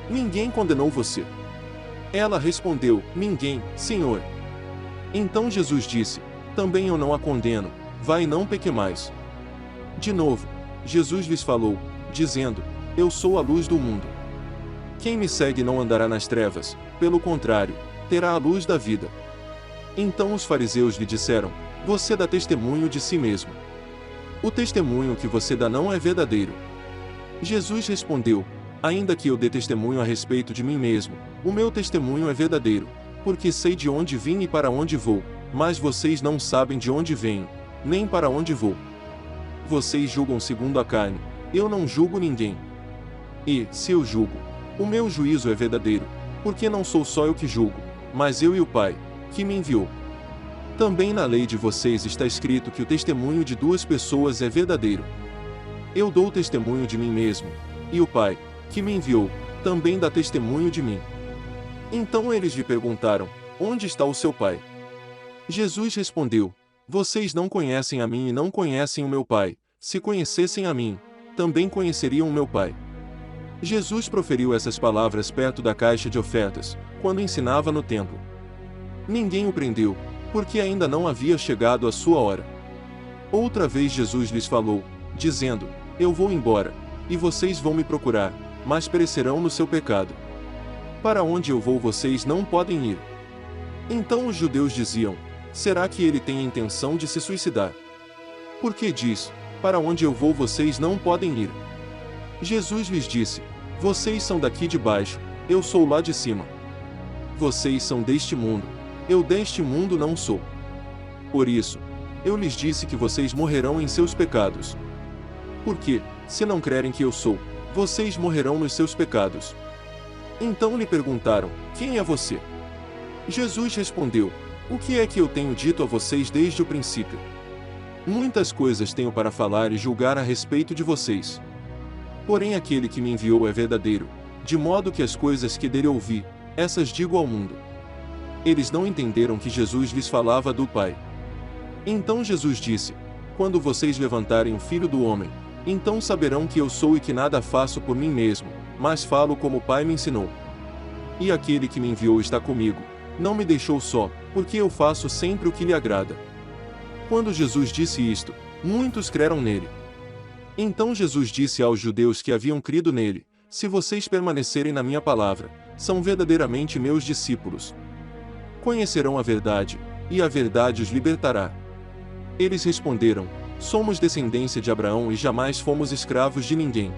Ninguém condenou você? Ela respondeu: Ninguém, Senhor. Então Jesus disse: Também eu não a condeno, vá e não peque mais. De novo, Jesus lhes falou, dizendo: Eu sou a luz do mundo. Quem me segue não andará nas trevas, pelo contrário, terá a luz da vida. Então os fariseus lhe disseram: Você dá testemunho de si mesmo. O testemunho que você dá não é verdadeiro. Jesus respondeu: Ainda que eu dê testemunho a respeito de mim mesmo, o meu testemunho é verdadeiro, porque sei de onde vim e para onde vou, mas vocês não sabem de onde venho, nem para onde vou. Vocês julgam segundo a carne, eu não julgo ninguém. E, se eu julgo, o meu juízo é verdadeiro, porque não sou só eu que julgo, mas eu e o Pai, que me enviou. Também na lei de vocês está escrito que o testemunho de duas pessoas é verdadeiro. Eu dou testemunho de mim mesmo, e o Pai, que me enviou, também dá testemunho de mim. Então eles lhe perguntaram: Onde está o seu Pai? Jesus respondeu: Vocês não conhecem a mim e não conhecem o meu Pai. Se conhecessem a mim, também conheceriam o meu Pai. Jesus proferiu essas palavras perto da caixa de ofertas, quando ensinava no templo. Ninguém o prendeu, porque ainda não havia chegado a sua hora. Outra vez Jesus lhes falou, dizendo: Eu vou embora, e vocês vão me procurar, mas perecerão no seu pecado. Para onde eu vou vocês não podem ir. Então os judeus diziam: Será que ele tem a intenção de se suicidar? Porque diz: Para onde eu vou vocês não podem ir. Jesus lhes disse: Vocês são daqui de baixo, eu sou lá de cima. Vocês são deste mundo, eu deste mundo não sou. Por isso, eu lhes disse que vocês morrerão em seus pecados. Porque, se não crerem que eu sou, vocês morrerão nos seus pecados. Então lhe perguntaram: Quem é você? Jesus respondeu: O que é que eu tenho dito a vocês desde o princípio? Muitas coisas tenho para falar e julgar a respeito de vocês. Porém aquele que me enviou é verdadeiro, de modo que as coisas que dele ouvi, essas digo ao mundo. Eles não entenderam que Jesus lhes falava do Pai. Então Jesus disse: Quando vocês levantarem o Filho do Homem, então saberão que eu sou e que nada faço por mim mesmo, mas falo como o Pai me ensinou. E aquele que me enviou está comigo, não me deixou só, porque eu faço sempre o que lhe agrada. Quando Jesus disse isto, muitos creram nele. Então Jesus disse aos judeus que haviam crido nele: Se vocês permanecerem na minha palavra, são verdadeiramente meus discípulos. Conhecerão a verdade, e a verdade os libertará. Eles responderam: Somos descendência de Abraão e jamais fomos escravos de ninguém.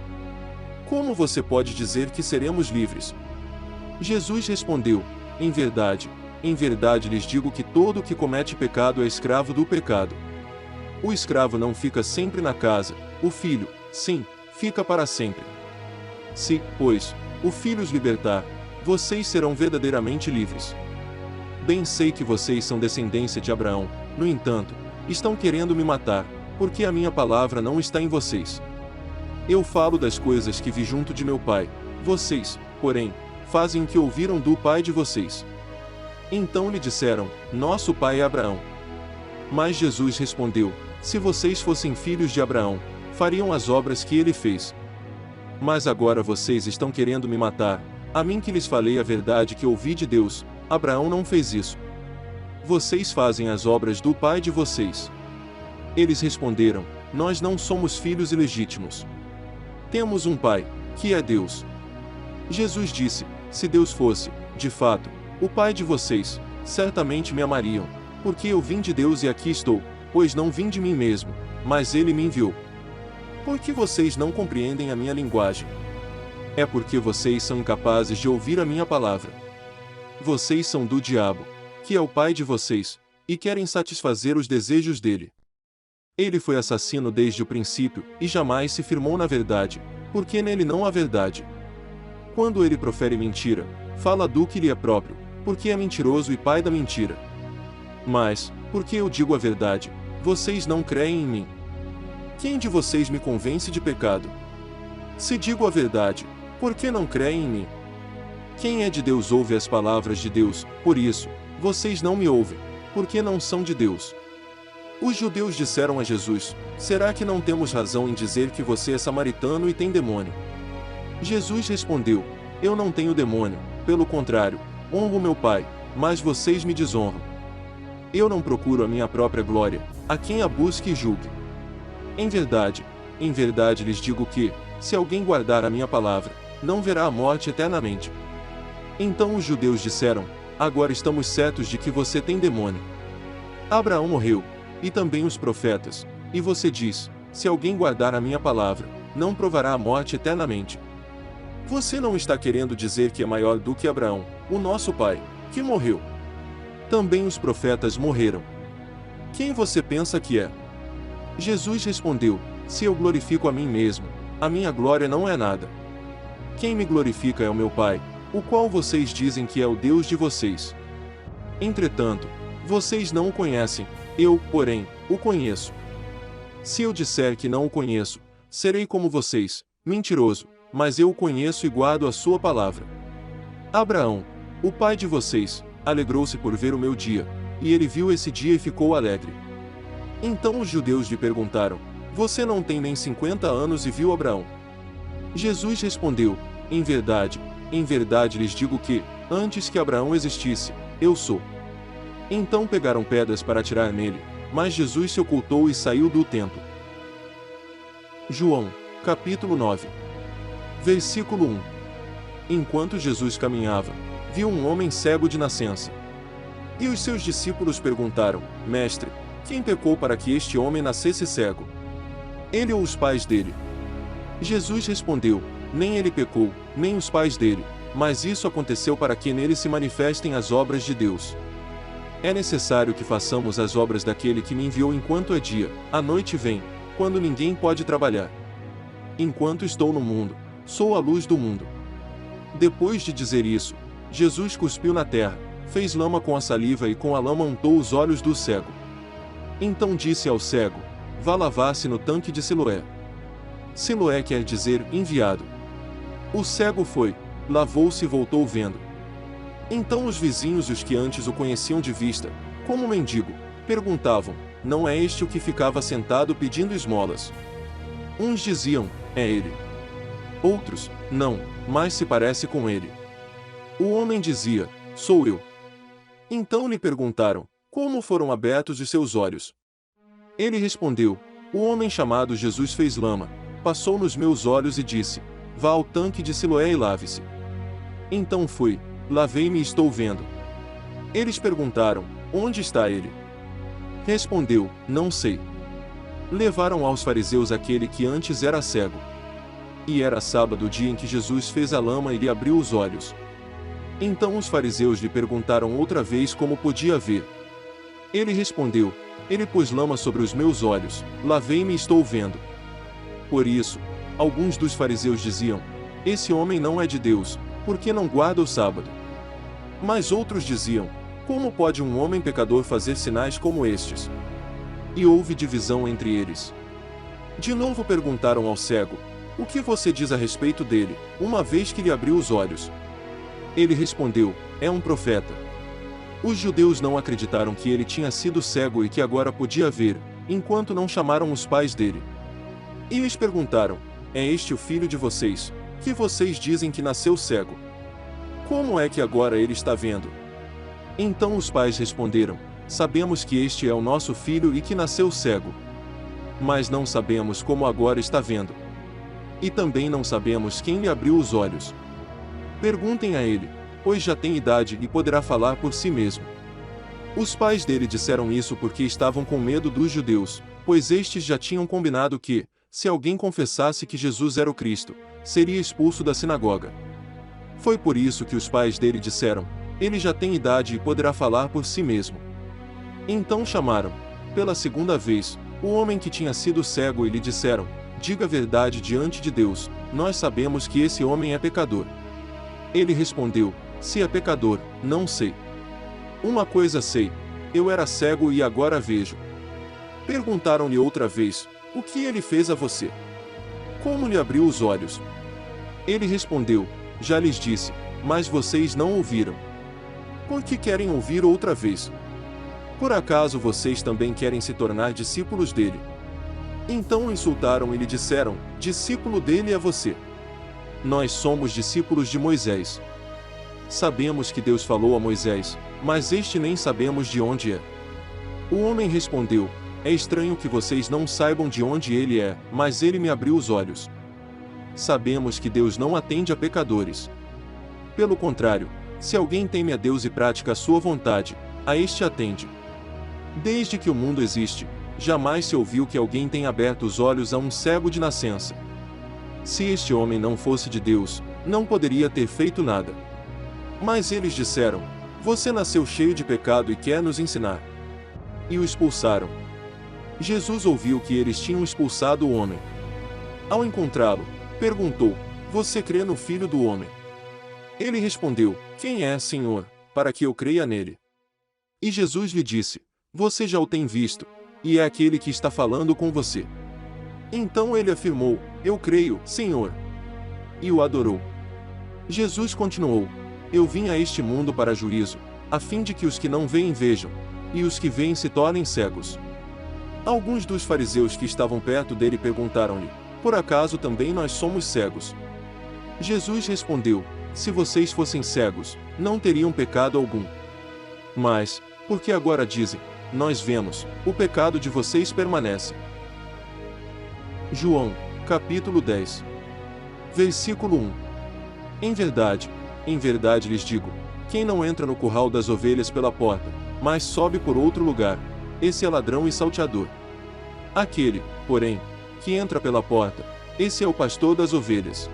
Como você pode dizer que seremos livres? Jesus respondeu: em verdade lhes digo que todo o que comete pecado é escravo do pecado. O escravo não fica sempre na casa, o filho, sim, fica para sempre. Se, pois, o filho os libertar, vocês serão verdadeiramente livres. Bem sei que vocês são descendência de Abraão, no entanto, estão querendo me matar, porque a minha palavra não está em vocês. Eu falo das coisas que vi junto de meu pai, vocês, porém, fazem o que ouviram do pai de vocês. Então lhe disseram: Nosso pai é Abraão. Mas Jesus respondeu: Se vocês fossem filhos de Abraão, fariam as obras que ele fez. Mas agora vocês estão querendo me matar, a mim que lhes falei a verdade que ouvi de Deus. Abraão não fez isso. Vocês fazem as obras do pai de vocês. Eles responderam: Nós não somos filhos ilegítimos. Temos um pai, que é Deus. Jesus disse: Se Deus fosse, de fato, o pai de vocês, certamente me amariam, porque eu vim de Deus e aqui estou, pois não vim de mim mesmo, mas ele me enviou. Por que vocês não compreendem a minha linguagem? É porque vocês são incapazes de ouvir a minha palavra. Vocês são do diabo, que é o pai de vocês, e querem satisfazer os desejos dele. Ele foi assassino desde o princípio, e jamais se firmou na verdade, porque nele não há verdade. Quando ele profere mentira, fala do que lhe é próprio, porque é mentiroso e pai da mentira. Mas, porque eu digo a verdade, vocês não creem em mim. Quem de vocês me convence de pecado? Se digo a verdade, por que não creem em mim? Quem é de Deus ouve as palavras de Deus, por isso, vocês não me ouvem, porque não são de Deus. Os judeus disseram a Jesus: será que não temos razão em dizer que você é samaritano e tem demônio? Jesus respondeu: eu não tenho demônio, pelo contrário, honro meu Pai, mas vocês me desonram. Eu não procuro a minha própria glória, a quem a busque e julgue. Em verdade lhes digo que, se alguém guardar a minha palavra, não verá a morte eternamente. Então os judeus disseram: agora estamos certos de que você tem demônio. Abraão morreu, e também os profetas, e você diz: se alguém guardar a minha palavra, não provará a morte eternamente. Você não está querendo dizer que é maior do que Abraão, o nosso pai, que morreu? Também os profetas morreram. Quem você pensa que é? Jesus respondeu: se eu glorifico a mim mesmo, a minha glória não é nada. Quem me glorifica é o meu Pai, o qual vocês dizem que é o Deus de vocês. Entretanto, vocês não o conhecem, eu, porém, o conheço. Se eu disser que não o conheço, serei como vocês, mentiroso, mas eu o conheço e guardo a sua palavra. Abraão, o pai de vocês, alegrou-se por ver o meu dia, e ele viu esse dia e ficou alegre. Então os judeus lhe perguntaram: você não tem nem 50 anos e viu Abraão? Jesus respondeu: em verdade lhes digo que, antes que Abraão existisse, eu sou. Então pegaram pedras para atirar nele, mas Jesus se ocultou e saiu do templo. João, capítulo 9. Versículo 1. Enquanto Jesus caminhava, viu um homem cego de nascença. E os seus discípulos perguntaram: Mestre, quem pecou para que este homem nascesse cego? Ele ou os pais dele? Jesus respondeu: nem ele pecou, nem os pais dele, mas isso aconteceu para que nele se manifestem as obras de Deus. É necessário que façamos as obras daquele que me enviou enquanto é dia, a noite vem, quando ninguém pode trabalhar. Enquanto estou no mundo, sou a luz do mundo. Depois de dizer isso, Jesus cuspiu na terra, fez lama com a saliva e com a lama untou os olhos do cego. Então disse ao cego: vá lavar-se no tanque de Siloé. Siloé quer dizer enviado. O cego foi, lavou-se e voltou vendo. Então os vizinhos e os que antes o conheciam de vista, como mendigo, perguntavam: não é este o que ficava sentado pedindo esmolas? Uns diziam: é ele. Outros: não, mas se parece com ele. O homem dizia: sou eu. Então lhe perguntaram: como foram abertos os seus olhos? Ele respondeu: o homem chamado Jesus fez lama, passou nos meus olhos e disse: vá ao tanque de Siloé e lave-se. Então fui, lavei-me e estou vendo. Eles perguntaram: onde está ele? Respondeu: não sei. Levaram aos fariseus aquele que antes era cego. E era sábado o dia em que Jesus fez a lama e lhe abriu os olhos. Então os fariseus lhe perguntaram outra vez como podia ver. Ele respondeu: ele pôs lama sobre os meus olhos, lavei-me e estou vendo. Por isso, alguns dos fariseus diziam: esse homem não é de Deus, porque não guarda o sábado. Mas outros diziam: como pode um homem pecador fazer sinais como estes? E houve divisão entre eles. De novo perguntaram ao cego: o que você diz a respeito dele, uma vez que lhe abriu os olhos? Ele respondeu: é um profeta. Os judeus não acreditaram que ele tinha sido cego e que agora podia ver, enquanto não chamaram os pais dele. E lhes perguntaram: é este o filho de vocês, que vocês dizem que nasceu cego? Como é que agora ele está vendo? Então os pais responderam: sabemos que este é o nosso filho e que nasceu cego. Mas não sabemos como agora está vendo. E também não sabemos quem lhe abriu os olhos. Perguntem a ele. pois já tem idade e poderá falar por si mesmo. Os pais dele disseram isso porque estavam com medo dos judeus, pois estes já tinham combinado que, se alguém confessasse que Jesus era o Cristo, seria expulso da sinagoga. Foi por isso que os pais dele disseram: ele já tem idade e poderá falar por si mesmo. Então chamaram, pela segunda vez, o homem que tinha sido cego e lhe disseram: diga a verdade diante de Deus, nós sabemos que esse homem é pecador. Ele respondeu: se é pecador, não sei. Uma coisa sei, eu era cego e agora vejo. Perguntaram-lhe outra vez: o que ele fez a você? Como lhe abriu os olhos? Ele respondeu: já lhes disse, mas vocês não ouviram. Por que querem ouvir outra vez? Por acaso vocês também querem se tornar discípulos dele? Então o insultaram e lhe disseram: discípulo dele é você. Nós somos discípulos de Moisés. Sabemos que Deus falou a Moisés, mas este nem sabemos de onde é. O homem respondeu: é estranho que vocês não saibam de onde ele é, mas ele me abriu os olhos. Sabemos que Deus não atende a pecadores. Pelo contrário, se alguém teme a Deus e pratica a sua vontade, a este atende. Desde que o mundo existe, jamais se ouviu que alguém tenha aberto os olhos a um cego de nascença. Se este homem não fosse de Deus, não poderia ter feito nada. Mas eles disseram: você nasceu cheio de pecado e quer nos ensinar. E o expulsaram. Jesus ouviu que eles tinham expulsado o homem. Ao encontrá-lo, perguntou: você crê no Filho do Homem? Ele respondeu: quem é, Senhor, para que eu creia nele? E Jesus lhe disse: você já o tem visto, e é aquele que está falando com você. Então ele afirmou: eu creio, Senhor. E o adorou. Jesus continuou: eu vim a este mundo para juízo, a fim de que os que não veem vejam, e os que veem se tornem cegos. Alguns dos fariseus que estavam perto dele perguntaram-lhe: por acaso também nós somos cegos? Jesus respondeu: se vocês fossem cegos, não teriam pecado algum. Mas, porque agora dizem: nós vemos, o pecado de vocês permanece. João, capítulo 10. Versículo 1. Em verdade lhes digo, quem não entra no curral das ovelhas pela porta, mas sobe por outro lugar, esse é ladrão e salteador. Aquele, porém, que entra pela porta, esse é o pastor das ovelhas.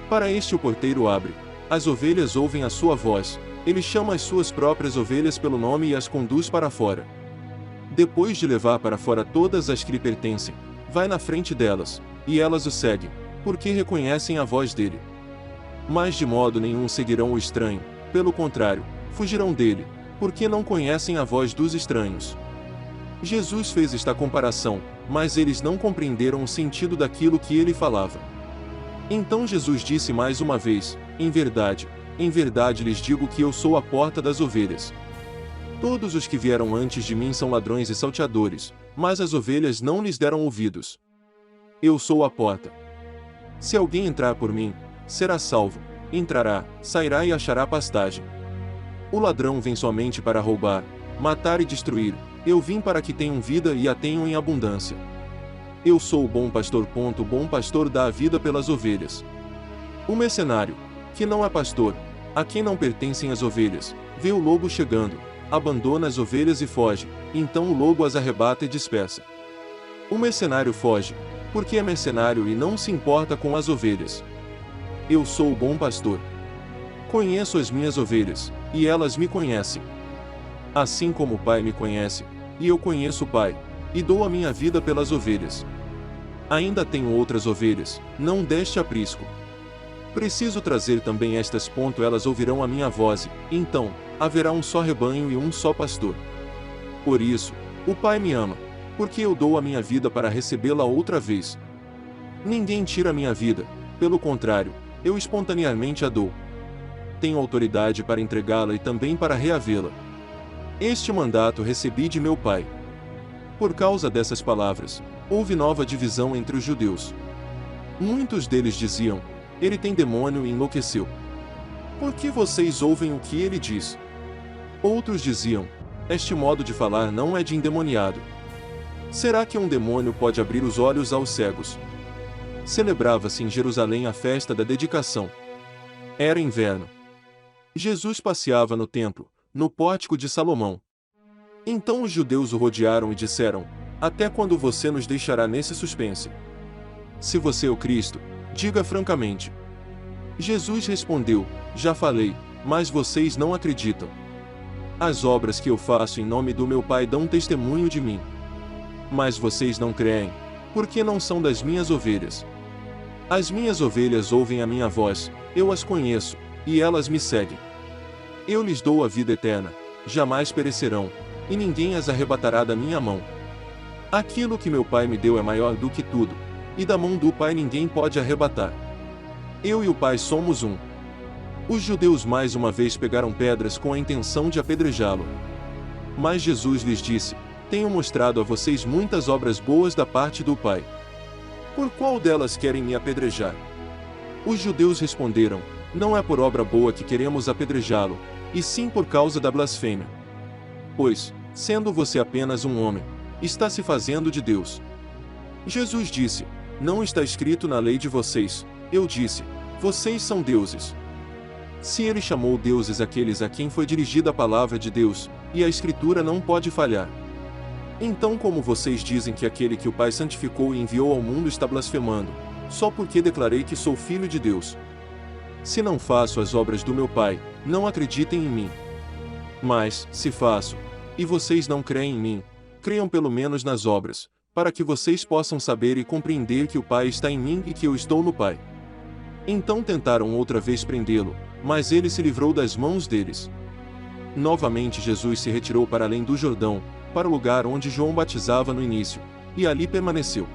Para este o porteiro abre, as ovelhas ouvem a sua voz, ele chama as suas próprias ovelhas pelo nome e as conduz para fora. Depois de levar para fora todas as que lhe pertencem, vai na frente delas, e elas o seguem, porque reconhecem a voz dele. Mas de modo nenhum seguirão o estranho, pelo contrário, fugirão dele, porque não conhecem a voz dos estranhos. Jesus fez esta comparação, mas eles não compreenderam o sentido daquilo que ele falava. Então Jesus disse mais uma vez: em verdade lhes digo que eu sou a porta das ovelhas. Todos os que vieram antes de mim são ladrões e salteadores, mas as ovelhas não lhes deram ouvidos. Eu sou a porta. Se alguém entrar por mim, será salvo, entrará, sairá e achará pastagem. O ladrão vem somente para roubar, matar e destruir, eu vim para que tenham vida e a tenham em abundância. Eu sou o bom pastor. O bom pastor dá a vida pelas ovelhas. O mercenário, que não é pastor, a quem não pertencem as ovelhas, vê o lobo chegando, abandona as ovelhas e foge, então o lobo as arrebata e dispersa. O mercenário foge, porque é mercenário e não se importa com as ovelhas. Eu sou o bom pastor. Conheço as minhas ovelhas, e elas me conhecem. Assim como o Pai me conhece, e eu conheço o Pai, e dou a minha vida pelas ovelhas. Ainda tenho outras ovelhas, não deste aprisco. Preciso trazer também estas. Elas ouvirão a minha voz, e, então, haverá um só rebanho e um só pastor. Por isso, o Pai me ama, porque eu dou a minha vida para recebê-la outra vez. Ninguém tira a minha vida, pelo contrário, eu espontaneamente a dou. Tenho autoridade para entregá-la e também para reavê-la. Este mandato recebi de meu Pai. Por causa dessas palavras, houve nova divisão entre os judeus. Muitos deles diziam: ele tem demônio e enlouqueceu. Por que vocês ouvem o que ele diz? Outros diziam: este modo de falar não é de endemoniado. Será que um demônio pode abrir os olhos aos cegos? Celebrava-se em Jerusalém a festa da dedicação. Era inverno. Jesus passeava no templo, no pórtico de Salomão. Então os judeus o rodearam e disseram: Até quando você nos deixará nesse suspense? Se você é o Cristo, diga francamente. Jesus respondeu: Já falei, mas vocês não acreditam. As obras que eu faço em nome do meu Pai dão testemunho de mim. Mas vocês não creem, porque não são das minhas ovelhas. As minhas ovelhas ouvem a minha voz, eu as conheço, e elas me seguem. Eu lhes dou a vida eterna, jamais perecerão, e ninguém as arrebatará da minha mão. Aquilo que meu Pai me deu é maior do que tudo, e da mão do Pai ninguém pode arrebatar. Eu e o Pai somos um. Os judeus mais uma vez pegaram pedras com a intenção de apedrejá-lo. Mas Jesus lhes disse: Tenho mostrado a vocês muitas obras boas da parte do Pai. Por qual delas querem me apedrejar? Os judeus responderam: Não é por obra boa que queremos apedrejá-lo, e sim por causa da blasfêmia. Pois, sendo você apenas um homem, está se fazendo de Deus. Jesus disse: Não está escrito na lei de vocês, eu disse, vocês são deuses. Se ele chamou deuses aqueles a quem foi dirigida a palavra de Deus, e a Escritura não pode falhar. Então como vocês dizem que aquele que o Pai santificou e enviou ao mundo está blasfemando, só porque declarei que sou filho de Deus? Se não faço as obras do meu Pai, não acreditem em mim. Mas, se faço, e vocês não creem em mim, creiam pelo menos nas obras, para que vocês possam saber e compreender que o Pai está em mim e que eu estou no Pai. Então tentaram outra vez prendê-lo, mas ele se livrou das mãos deles. Novamente Jesus se retirou para além do Jordão, para o lugar onde João batizava no início, e ali permaneceu.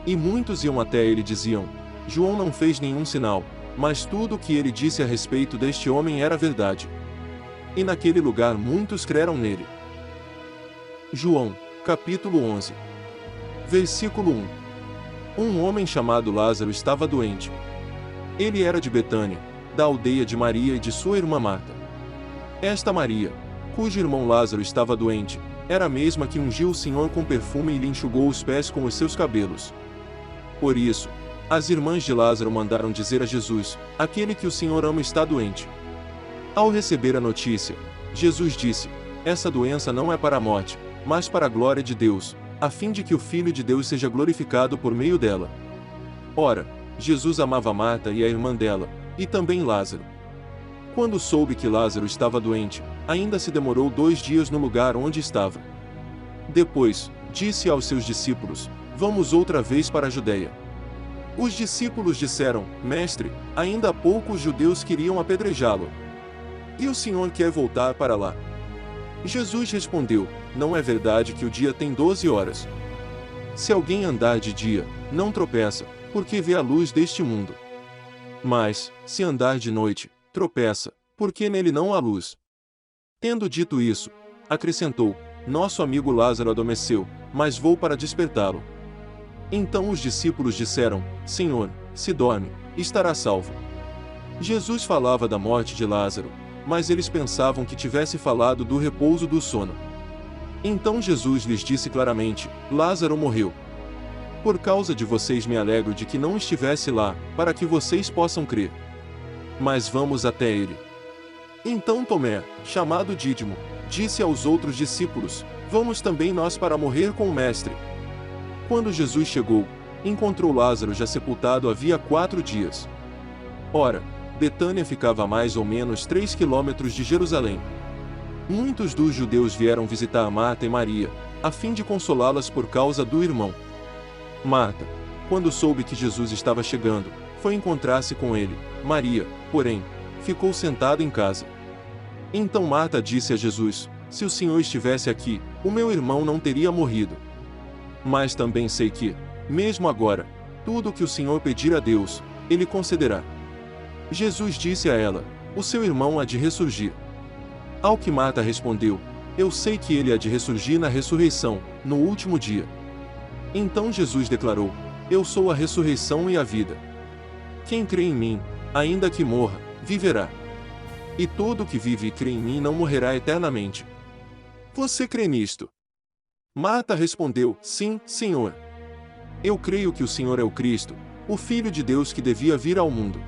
E muitos iam até ele e diziam: João não fez nenhum sinal, mas tudo o que ele disse a respeito deste homem era verdade. E naquele lugar muitos creram nele. João, capítulo 11. Versículo 1. Um homem chamado Lázaro estava doente. Ele era de Betânia, da aldeia de Maria e de sua irmã Marta. Esta Maria, cujo irmão Lázaro estava doente, era a mesma que ungiu o Senhor com perfume e lhe enxugou os pés com os seus cabelos. Por isso, as irmãs de Lázaro mandaram dizer a Jesus: Aquele que o Senhor ama está doente. Ao receber a notícia, Jesus disse: Essa doença não é para a morte, mas para a glória de Deus, a fim de que o Filho de Deus seja glorificado por meio dela. Ora, Jesus amava Marta e a irmã dela, e também Lázaro. Quando soube que Lázaro estava doente, ainda se demorou 2 dias no lugar onde estava. Depois, disse aos seus discípulos: Vamos outra vez para a Judeia. Os discípulos disseram: Mestre, ainda há pouco os judeus queriam apedrejá-lo. E o Senhor quer voltar para lá? Jesus respondeu: Não é verdade que o dia tem 12 horas? Se alguém andar de dia, não tropeça, porque vê a luz deste mundo. Mas, se andar de noite, tropeça, porque nele não há luz. Tendo dito isso, acrescentou: Nosso amigo Lázaro adormeceu, mas vou para despertá-lo. Então os discípulos disseram: Senhor, se dorme, estará salvo. Jesus falava da morte de Lázaro, mas eles pensavam que tivesse falado do repouso do sono. Então Jesus lhes disse claramente: Lázaro morreu. Por causa de vocês me alegro de que não estivesse lá, para que vocês possam crer. Mas vamos até ele. Então Tomé, chamado Dídimo, disse aos outros discípulos: Vamos também nós para morrer com o Mestre. Quando Jesus chegou, encontrou Lázaro já sepultado havia 4 dias. Ora, Betânia ficava a mais ou menos 3 quilômetros de Jerusalém. Muitos dos judeus vieram visitar Marta e Maria, a fim de consolá-las por causa do irmão. Marta, quando soube que Jesus estava chegando, foi encontrar-se com ele. Maria, porém, ficou sentada em casa. Então Marta disse a Jesus: Se o Senhor estivesse aqui, o meu irmão não teria morrido. Mas também sei que, mesmo agora, tudo o que o Senhor pedir a Deus, Ele concederá. Jesus disse a ela: O seu irmão há de ressurgir. Ao que Marta respondeu: Eu sei que ele há de ressurgir na ressurreição, no último dia. Então Jesus declarou: Eu sou a ressurreição e a vida. Quem crê em mim, ainda que morra, viverá. E todo o que vive e crê em mim não morrerá eternamente. Você crê nisto? Marta respondeu: Sim, Senhor. Eu creio que o Senhor é o Cristo, o Filho de Deus que devia vir ao mundo.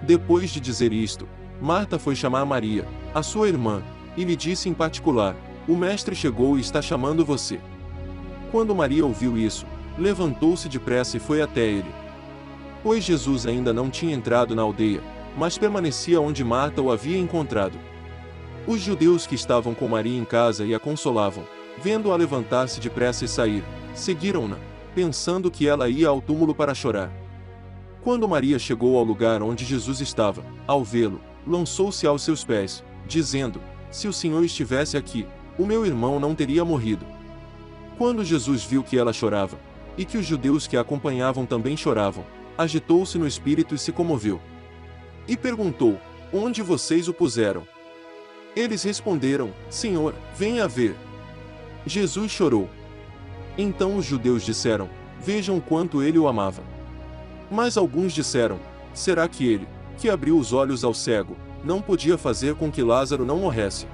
Depois de dizer isto, Marta foi chamar Maria, a sua irmã, e lhe disse em particular: o mestre chegou e está chamando você. Quando Maria ouviu isso, levantou-se depressa e foi até ele. Pois Jesus ainda não tinha entrado na aldeia, mas permanecia onde Marta o havia encontrado. Os judeus que estavam com Maria em casa e a consolavam, vendo-a levantar-se depressa e sair, seguiram-na, pensando que ela ia ao túmulo para chorar. Quando Maria chegou ao lugar onde Jesus estava, ao vê-lo, lançou-se aos seus pés, dizendo: se o Senhor estivesse aqui, o meu irmão não teria morrido. Quando Jesus viu que ela chorava, e que os judeus que a acompanhavam também choravam, agitou-se no espírito e se comoveu. E perguntou: onde vocês o puseram? Eles responderam: Senhor, venha ver. Jesus chorou. Então os judeus disseram: vejam quanto ele o amava. Mas alguns disseram: será que ele, que abriu os olhos ao cego, não podia fazer com que Lázaro não morresse?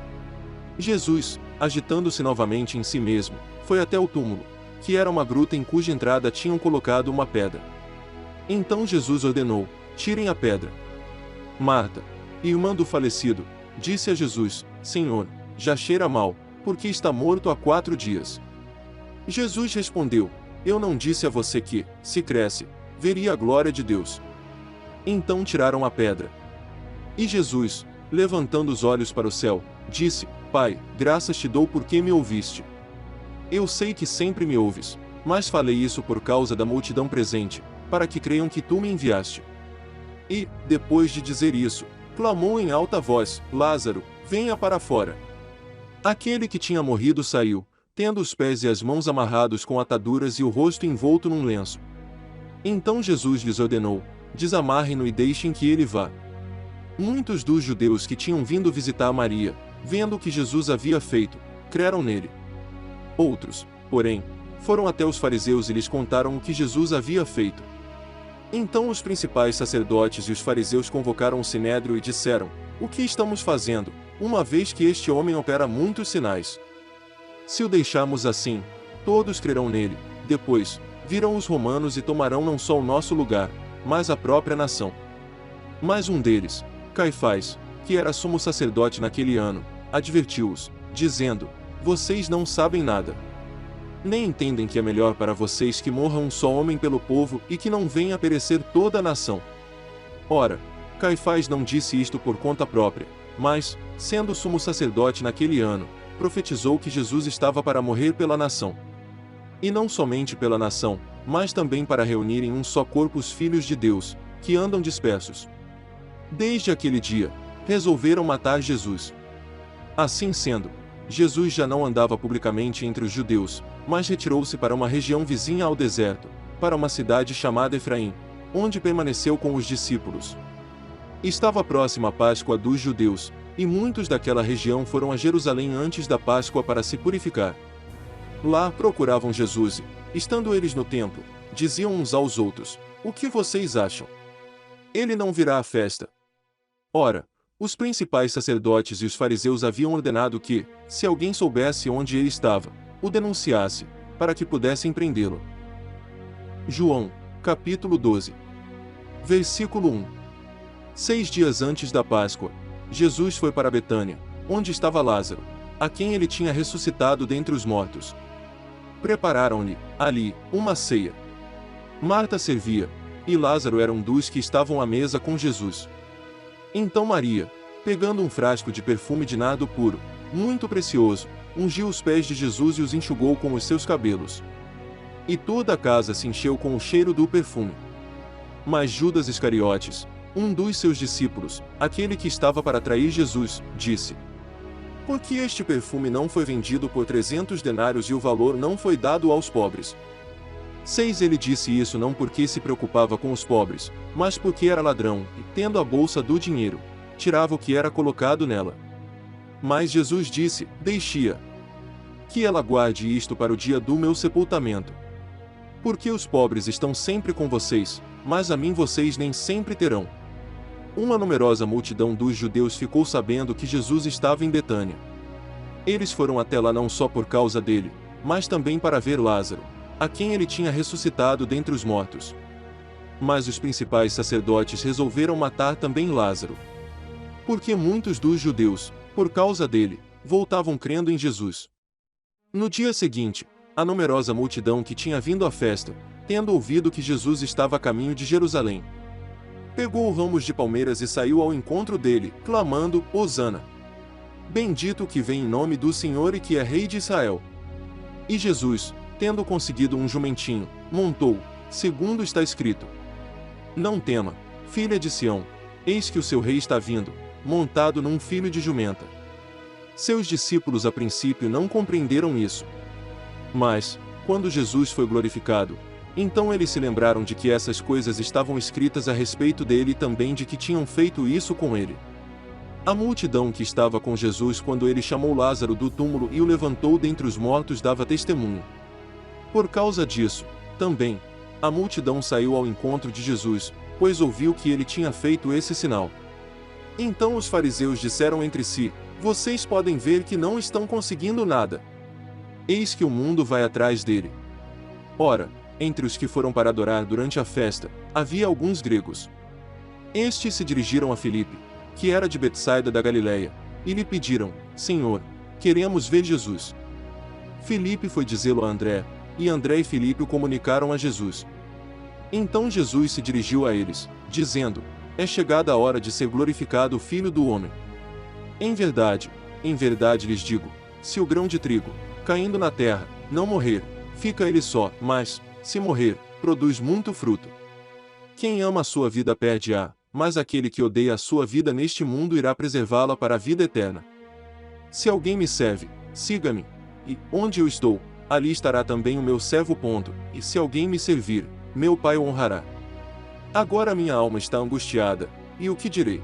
Jesus, agitando-se novamente em si mesmo, foi até o túmulo, que era uma gruta em cuja entrada tinham colocado uma pedra. Então Jesus ordenou: tirem a pedra. Marta, irmã do falecido, disse a Jesus: Senhor, já cheira mal, porque está morto há 4 dias. Jesus respondeu: eu não disse a você que, se cresce, veria a glória de Deus. Então tiraram a pedra. E Jesus, levantando os olhos para o céu, disse: Pai, graças te dou porque me ouviste. Eu sei que sempre me ouves, mas falei isso por causa da multidão presente, para que creiam que tu me enviaste. E, depois de dizer isso, clamou em alta voz: Lázaro, venha para fora. Aquele que tinha morrido saiu, tendo os pés e as mãos amarrados com ataduras e o rosto envolto num lenço. Então Jesus lhes ordenou: desamarrem-no e deixem que ele vá. Muitos dos judeus que tinham vindo visitar Maria, vendo o que Jesus havia feito, creram nele. Outros, porém, foram até os fariseus e lhes contaram o que Jesus havia feito. Então os principais sacerdotes e os fariseus convocaram o sinédrio e disseram: o que estamos fazendo, uma vez que este homem opera muitos sinais? Se o deixarmos assim, todos crerão nele. Depois, virão os romanos e tomarão não só o nosso lugar, mas a própria nação. Mas um deles, Caifás, que era sumo sacerdote naquele ano, advertiu-os, dizendo: vocês não sabem nada. Nem entendem que é melhor para vocês que morra um só homem pelo povo e que não venha a perecer toda a nação. Ora, Caifás não disse isto por conta própria, mas, sendo sumo sacerdote naquele ano, profetizou que Jesus estava para morrer pela nação. E não somente pela nação, mas também para reunir em um só corpo os filhos de Deus, que andam dispersos. Desde aquele dia, resolveram matar Jesus. Assim sendo, Jesus já não andava publicamente entre os judeus, mas retirou-se para uma região vizinha ao deserto, para uma cidade chamada Efraim, onde permaneceu com os discípulos. Estava próxima a Páscoa dos judeus, e muitos daquela região foram a Jerusalém antes da Páscoa para se purificar. Lá procuravam Jesus e, estando eles no templo, diziam uns aos outros: o que vocês acham? Ele não virá à festa. Ora, os principais sacerdotes e os fariseus haviam ordenado que, se alguém soubesse onde ele estava, o denunciasse, para que pudessem prendê-lo. João, capítulo 12. Versículo 1. 6 dias antes da Páscoa, Jesus foi para Betânia, onde estava Lázaro, a quem ele tinha ressuscitado dentre os mortos. Prepararam-lhe, ali, uma ceia. Marta servia, e Lázaro era um dos que estavam à mesa com Jesus. Então Maria, pegando um frasco de perfume de nardo puro, muito precioso, ungiu os pés de Jesus e os enxugou com os seus cabelos. E toda a casa se encheu com o cheiro do perfume. Mas Judas Iscariotes, um dos seus discípulos, aquele que estava para trair Jesus, disse: por que este perfume não foi vendido por 300 denários e o valor não foi dado aos pobres? 6 Ele disse isso não porque se preocupava com os pobres, mas porque era ladrão, e, tendo a bolsa do dinheiro, tirava o que era colocado nela. Mas Jesus disse: deixe-a. Que ela guarde isto para o dia do meu sepultamento. Porque os pobres estão sempre com vocês, mas a mim vocês nem sempre terão. Uma numerosa multidão dos judeus ficou sabendo que Jesus estava em Betânia. Eles foram até lá não só por causa dele, mas também para ver Lázaro, a quem ele tinha ressuscitado dentre os mortos. Mas os principais sacerdotes resolveram matar também Lázaro. porque muitos dos judeus, por causa dele, voltavam crendo em Jesus. No dia seguinte, a numerosa multidão que tinha vindo à festa, tendo ouvido que Jesus estava a caminho de Jerusalém, pegou ramos de palmeiras e saiu ao encontro dele, clamando: Hosana! Bendito o que vem em nome do Senhor e que é Rei de Israel. E Jesus, tendo conseguido um jumentinho, montou, segundo está escrito: Não tema, filha de Sião, eis que o seu rei está vindo, montado num filho de jumenta. Seus discípulos a princípio não compreenderam isso. Mas, quando Jesus foi glorificado, então eles se lembraram de que essas coisas estavam escritas a respeito dele e também de que tinham feito isso com ele. A multidão que estava com Jesus quando ele chamou Lázaro do túmulo e o levantou dentre os mortos dava testemunho. Por causa disso, também, a multidão saiu ao encontro de Jesus, pois ouviu que ele tinha feito esse sinal. Então os fariseus disseram entre si: Vocês podem ver que não estão conseguindo nada. Eis que o mundo vai atrás dele. Ora, entre os que foram para adorar durante a festa, havia alguns gregos. Estes se dirigiram a Filipe, que era de Betsaida da Galileia, e lhe pediram: Senhor, queremos ver Jesus. Filipe foi dizê-lo a André, e André e Filipe o comunicaram a Jesus. Então Jesus se dirigiu a eles, dizendo: É chegada a hora de ser glorificado o Filho do Homem. Em verdade lhes digo, se o grão de trigo, caindo na terra, não morrer, fica ele só, mas, se morrer, produz muito fruto. Quem ama a sua vida perde-a, mas aquele que odeia a sua vida neste mundo irá preservá-la para a vida eterna. Se alguém me serve, siga-me, e, onde eu estou, ali estará também o meu servo. E se alguém me servir, meu Pai o honrará. Agora minha alma está angustiada, e o que direi?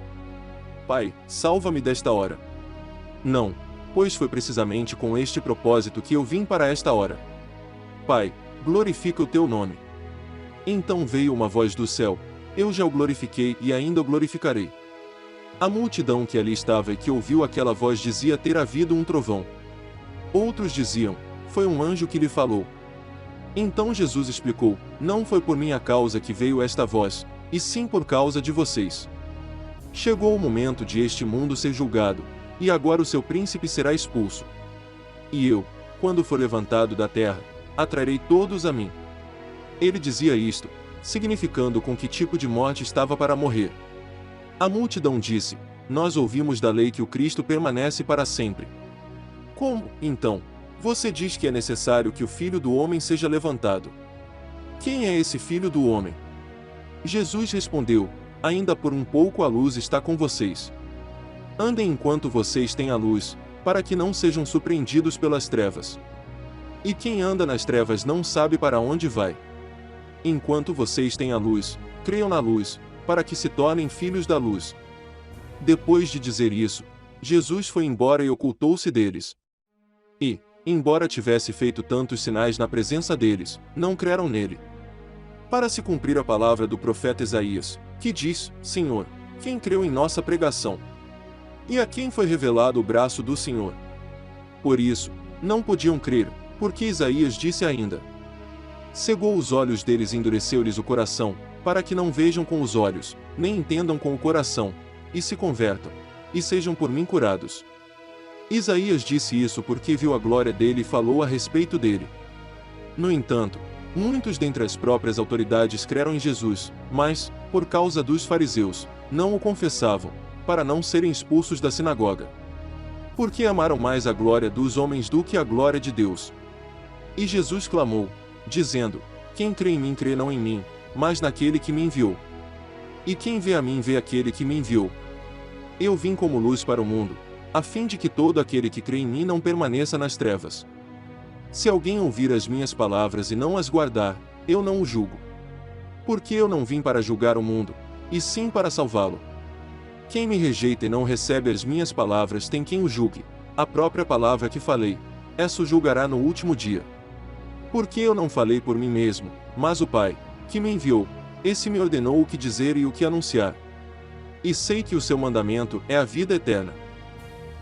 Pai, salva-me desta hora. Não, pois foi precisamente com este propósito que eu vim para esta hora. Pai, glorifica o teu nome. Então veio uma voz do céu: Eu já o glorifiquei e ainda o glorificarei. A multidão que ali estava e que ouviu aquela voz dizia ter havido um trovão. Outros diziam: Foi um anjo que lhe falou. Então Jesus explicou: Não foi por minha causa que veio esta voz, e sim por causa de vocês. Chegou o momento de este mundo ser julgado, e agora o seu príncipe será expulso. E eu, quando for levantado da terra, atrairei todos a mim. Ele dizia isto, significando com que tipo de morte estava para morrer. A multidão disse: Nós ouvimos da lei que o Cristo permanece para sempre. Como, então, você diz que é necessário que o Filho do Homem seja levantado? Quem é esse Filho do Homem? Jesus respondeu: Ainda por um pouco a luz está com vocês. Andem enquanto vocês têm a luz, para que não sejam surpreendidos pelas trevas. E quem anda nas trevas não sabe para onde vai. Enquanto vocês têm a luz, creiam na luz, para que se tornem filhos da luz. Depois de dizer isso, Jesus foi embora e ocultou-se deles. E, embora tivesse feito tantos sinais na presença deles, não creram nele. Para se cumprir a palavra do profeta Isaías, que diz: Senhor, quem creu em nossa pregação? E a quem foi revelado o braço do Senhor? Por isso, não podiam crer, porque Isaías disse ainda: Cegou os olhos deles e endureceu-lhes o coração, para que não vejam com os olhos, nem entendam com o coração, e se convertam, e sejam por mim curados. Isaías disse isso porque viu a glória dele e falou a respeito dele. No entanto, muitos dentre as próprias autoridades creram em Jesus, mas, por causa dos fariseus, não o confessavam, para não serem expulsos da sinagoga. Porque amaram mais a glória dos homens do que a glória de Deus. E Jesus clamou, dizendo: Quem crê em mim crê não em mim, mas naquele que me enviou. E quem vê a mim vê aquele que me enviou. Eu vim como luz para o mundo, a fim de que todo aquele que crê em mim não permaneça nas trevas. Se alguém ouvir as minhas palavras e não as guardar, eu não o julgo. Porque eu não vim para julgar o mundo, e sim para salvá-lo. Quem me rejeita e não recebe as minhas palavras tem quem o julgue, a própria palavra que falei, essa o julgará no último dia. Porque eu não falei por mim mesmo, mas o Pai, que me enviou, esse me ordenou o que dizer e o que anunciar. E sei que o seu mandamento é a vida eterna.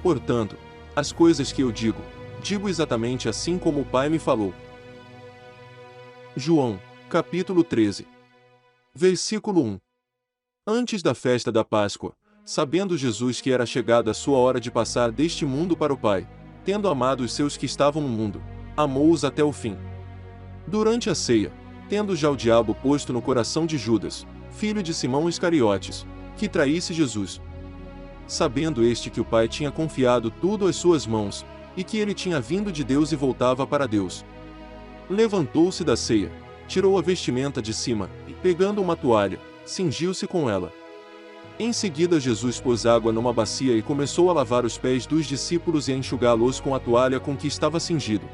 Portanto, as coisas que eu digo exatamente assim como o Pai me falou. João, capítulo 13. Versículo 1. Antes da festa da Páscoa, Sabendo Jesus que era chegada a sua hora de passar deste mundo para o Pai, tendo amado os seus que estavam no mundo, amou-os até o fim. Durante a ceia, tendo já o diabo posto no coração de Judas, filho de Simão Iscariotes, que traísse Jesus. Sabendo este que o Pai tinha confiado tudo às suas mãos, e que ele tinha vindo de Deus e voltava para Deus, levantou-se da ceia, tirou a vestimenta de cima, e pegando uma toalha, cingiu-se com ela. Em seguida Jesus pôs água numa bacia e começou a lavar os pés dos discípulos e a enxugá-los com a toalha com que estava cingido.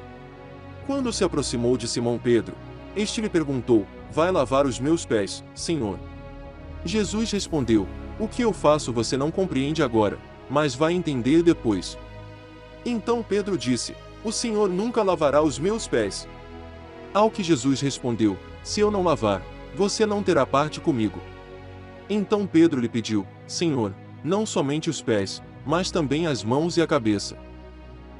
Quando se aproximou de Simão Pedro, este lhe perguntou: Vai lavar os meus pés, Senhor? Jesus respondeu: O que eu faço você não compreende agora, mas vai entender depois. Então Pedro disse: O Senhor nunca lavará os meus pés. Ao que Jesus respondeu: Se eu não lavar, você não terá parte comigo. Então Pedro lhe pediu: Senhor, não somente os pés, mas também as mãos e a cabeça.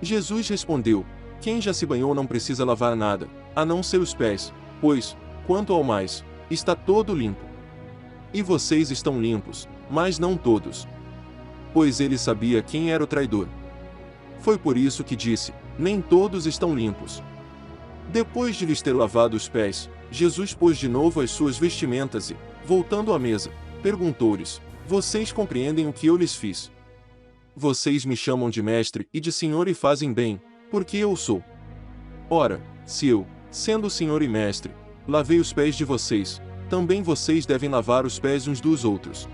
Jesus respondeu: Quem já se banhou não precisa lavar nada, a não ser os pés, pois, quanto ao mais, está todo limpo. E vocês estão limpos, mas não todos. Pois ele sabia quem era o traidor. Foi por isso que disse: Nem todos estão limpos. Depois de lhes ter lavado os pés, Jesus pôs de novo as suas vestimentas e, voltando à mesa, perguntou-lhes: Vocês compreendem o que eu lhes fiz? Vocês me chamam de mestre e de senhor e fazem bem, porque eu sou. Ora, se eu, sendo senhor e mestre, lavei os pés de vocês, também vocês devem lavar os pés uns dos outros.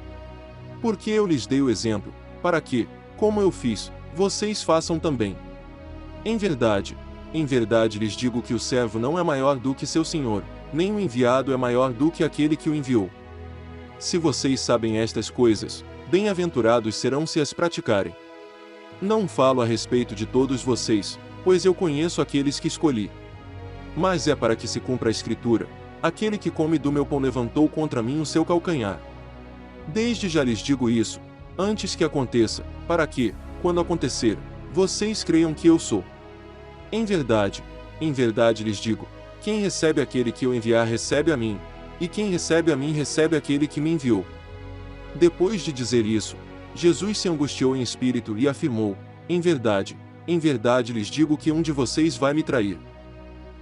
Porque eu lhes dei o exemplo, para que, como eu fiz, vocês façam também. Em verdade lhes digo que o servo não é maior do que seu senhor, nem o enviado é maior do que aquele que o enviou. Se vocês sabem estas coisas, bem-aventurados serão se as praticarem. Não falo a respeito de todos vocês, pois eu conheço aqueles que escolhi. Mas é para que se cumpra a Escritura: aquele que come do meu pão levantou contra mim o seu calcanhar. Desde já lhes digo isso, antes que aconteça, para que, quando acontecer, vocês creiam que eu sou. Em verdade lhes digo: quem recebe aquele que eu enviar recebe a mim, e quem recebe a mim recebe aquele que me enviou. Depois de dizer isso, Jesus se angustiou em espírito e afirmou: Em verdade lhes digo que um de vocês vai me trair.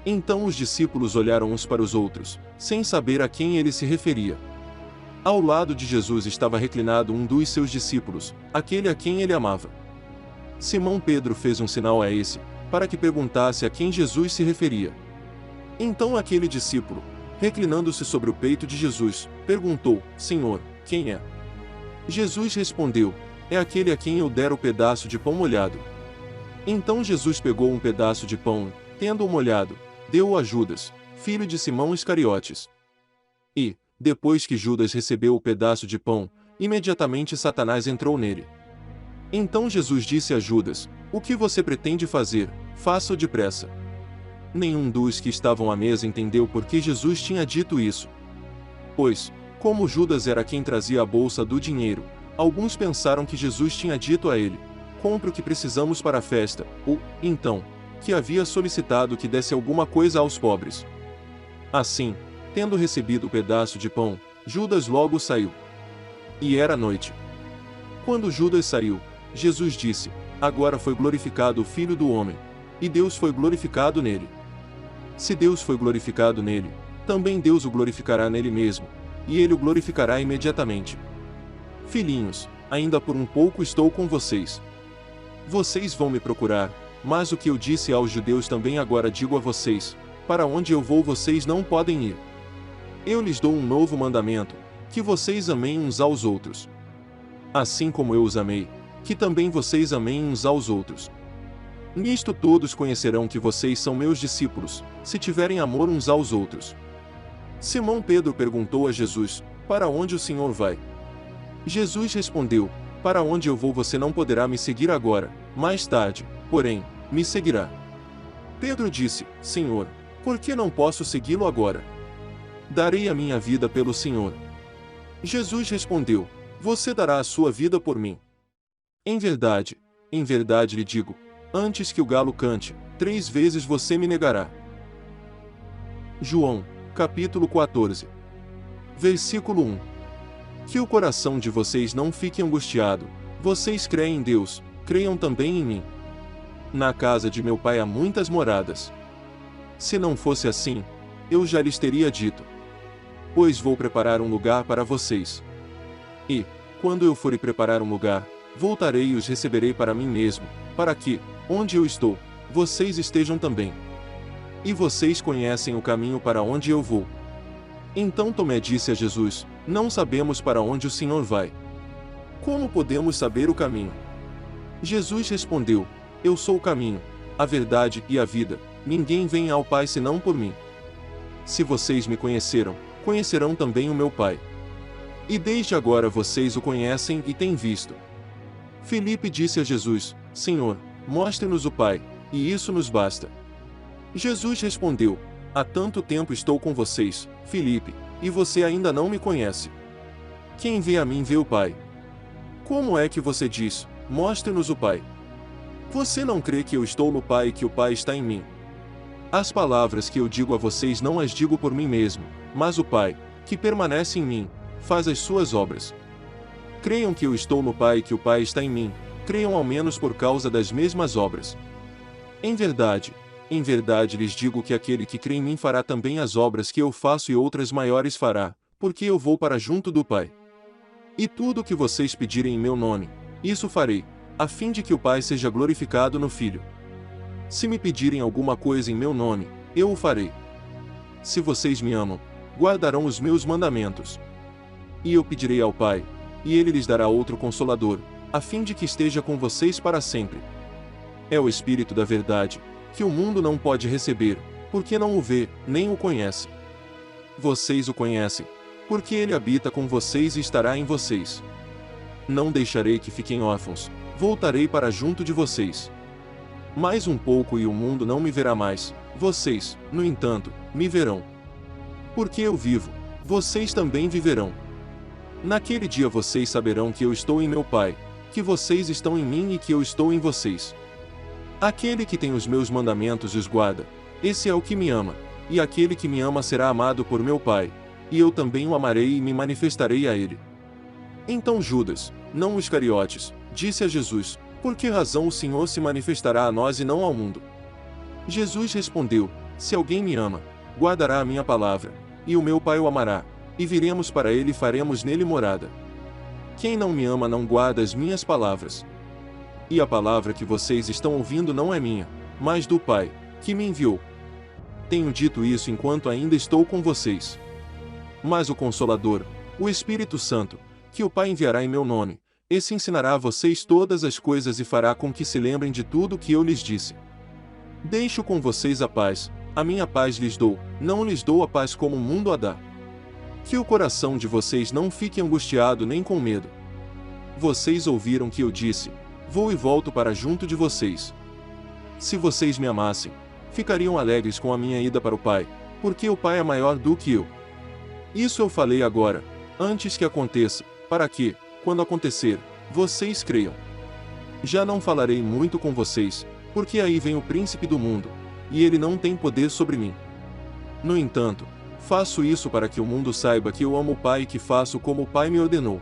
Então os discípulos olharam uns para os outros, sem saber a quem ele se referia. Ao lado de Jesus estava reclinado um dos seus discípulos, aquele a quem ele amava. Simão Pedro fez um sinal a esse, para que perguntasse a quem Jesus se referia. Então aquele discípulo, reclinando-se sobre o peito de Jesus, perguntou: Senhor, quem é? Jesus respondeu: É aquele a quem eu der o pedaço de pão molhado. Então Jesus pegou um pedaço de pão, tendo-o molhado, deu-o a Judas, filho de Simão Iscariotes. E, depois que Judas recebeu o pedaço de pão, imediatamente Satanás entrou nele. Então Jesus disse a Judas: O que você pretende fazer, faça-o depressa. Nenhum dos que estavam à mesa entendeu por que Jesus tinha dito isso. Pois, como Judas era quem trazia a bolsa do dinheiro, alguns pensaram que Jesus tinha dito a ele: Compre o que precisamos para a festa, ou, então, que havia solicitado que desse alguma coisa aos pobres. Assim, tendo recebido o pedaço de pão, Judas logo saiu. E era noite. Quando Judas saiu, Jesus disse: Agora foi glorificado o Filho do Homem, e Deus foi glorificado nele. Se Deus foi glorificado nele, também Deus o glorificará nele mesmo, e ele o glorificará imediatamente. Filhinhos, ainda por um pouco estou com vocês. Vocês vão me procurar, mas o que eu disse aos judeus também agora digo a vocês: para onde eu vou vocês não podem ir. Eu lhes dou um novo mandamento, que vocês amem uns aos outros. Assim como eu os amei, que também vocês amem uns aos outros. Nisto todos conhecerão que vocês são meus discípulos, se tiverem amor uns aos outros. Simão Pedro perguntou a Jesus: Para onde o Senhor vai? Jesus respondeu: Para onde eu vou você não poderá me seguir agora, mais tarde, porém, me seguirá. Pedro disse: Senhor, por que não posso segui-lo agora? Darei a minha vida pelo Senhor. Jesus respondeu: Você dará a sua vida por mim. Em verdade lhe digo, antes que o galo cante, 3 vezes você me negará. João, capítulo 14. Versículo 1. Que o coração de vocês não fique angustiado. Vocês creem em Deus, creiam também em mim. Na casa de meu pai há muitas moradas. Se não fosse assim, eu já lhes teria dito. Pois vou preparar um lugar para vocês. E, quando eu for preparar um lugar, voltarei e os receberei para mim mesmo, para que, onde eu estou, vocês estejam também. E vocês conhecem o caminho para onde eu vou. Então Tomé disse a Jesus: Não sabemos para onde o Senhor vai. Como podemos saber o caminho? Jesus respondeu: Eu sou o caminho, a verdade e a vida. Ninguém vem ao Pai senão por mim. Se vocês me conheceram, conhecerão também o meu Pai. E desde agora vocês o conhecem e têm visto. Filipe disse a Jesus: Senhor, mostre-nos o Pai, e isso nos basta. Jesus respondeu: Há tanto tempo estou com vocês, Filipe, e você ainda não me conhece. Quem vê a mim vê o Pai. Como é que você diz: Mostre-nos o Pai? Você não crê que eu estou no Pai e que o Pai está em mim? As palavras que eu digo a vocês não as digo por mim mesmo, mas o Pai, que permanece em mim, faz as suas obras. Creiam que eu estou no Pai e que o Pai está em mim, creiam ao menos por causa das mesmas obras. Em verdade lhes digo que aquele que crê em mim fará também as obras que eu faço e outras maiores fará, porque eu vou para junto do Pai. E tudo o que vocês pedirem em meu nome, isso farei, a fim de que o Pai seja glorificado no Filho. Se me pedirem alguma coisa em meu nome, eu o farei. Se vocês me amam, guardarão os meus mandamentos. E eu pedirei ao Pai, e ele lhes dará outro Consolador, a fim de que esteja com vocês para sempre. É o Espírito da verdade, que o mundo não pode receber, porque não o vê, nem o conhece. Vocês o conhecem, porque ele habita com vocês e estará em vocês. Não deixarei que fiquem órfãos, voltarei para junto de vocês. Mais um pouco e o mundo não me verá mais, vocês, no entanto, me verão. Porque eu vivo, vocês também viverão. Naquele dia vocês saberão que eu estou em meu Pai, que vocês estão em mim e que eu estou em vocês. Aquele que tem os meus mandamentos e os guarda, esse é o que me ama, e aquele que me ama será amado por meu Pai, e eu também o amarei e me manifestarei a ele. Então Judas, não o Iscariotes, disse a Jesus: Por que razão o Senhor se manifestará a nós e não ao mundo? Jesus respondeu: Se alguém me ama, guardará a minha palavra, e o meu Pai o amará, e viremos para ele e faremos nele morada. Quem não me ama não guarda as minhas palavras. E a palavra que vocês estão ouvindo não é minha, mas do Pai, que me enviou. Tenho dito isso enquanto ainda estou com vocês. Mas o Consolador, o Espírito Santo, que o Pai enviará em meu nome, esse ensinará a vocês todas as coisas e fará com que se lembrem de tudo o que eu lhes disse. Deixo com vocês a paz, a minha paz lhes dou, não lhes dou a paz como o mundo a dá. Que o coração de vocês não fique angustiado nem com medo. Vocês ouviram que eu disse: Vou e volto para junto de vocês. Se vocês me amassem, ficariam alegres com a minha ida para o Pai, porque o Pai é maior do que eu. Isso eu falei agora, antes que aconteça, para que, quando acontecer, vocês creiam. Já não falarei muito com vocês, porque aí vem o príncipe do mundo, e ele não tem poder sobre mim. No entanto, faço isso para que o mundo saiba que eu amo o Pai e que faço como o Pai me ordenou.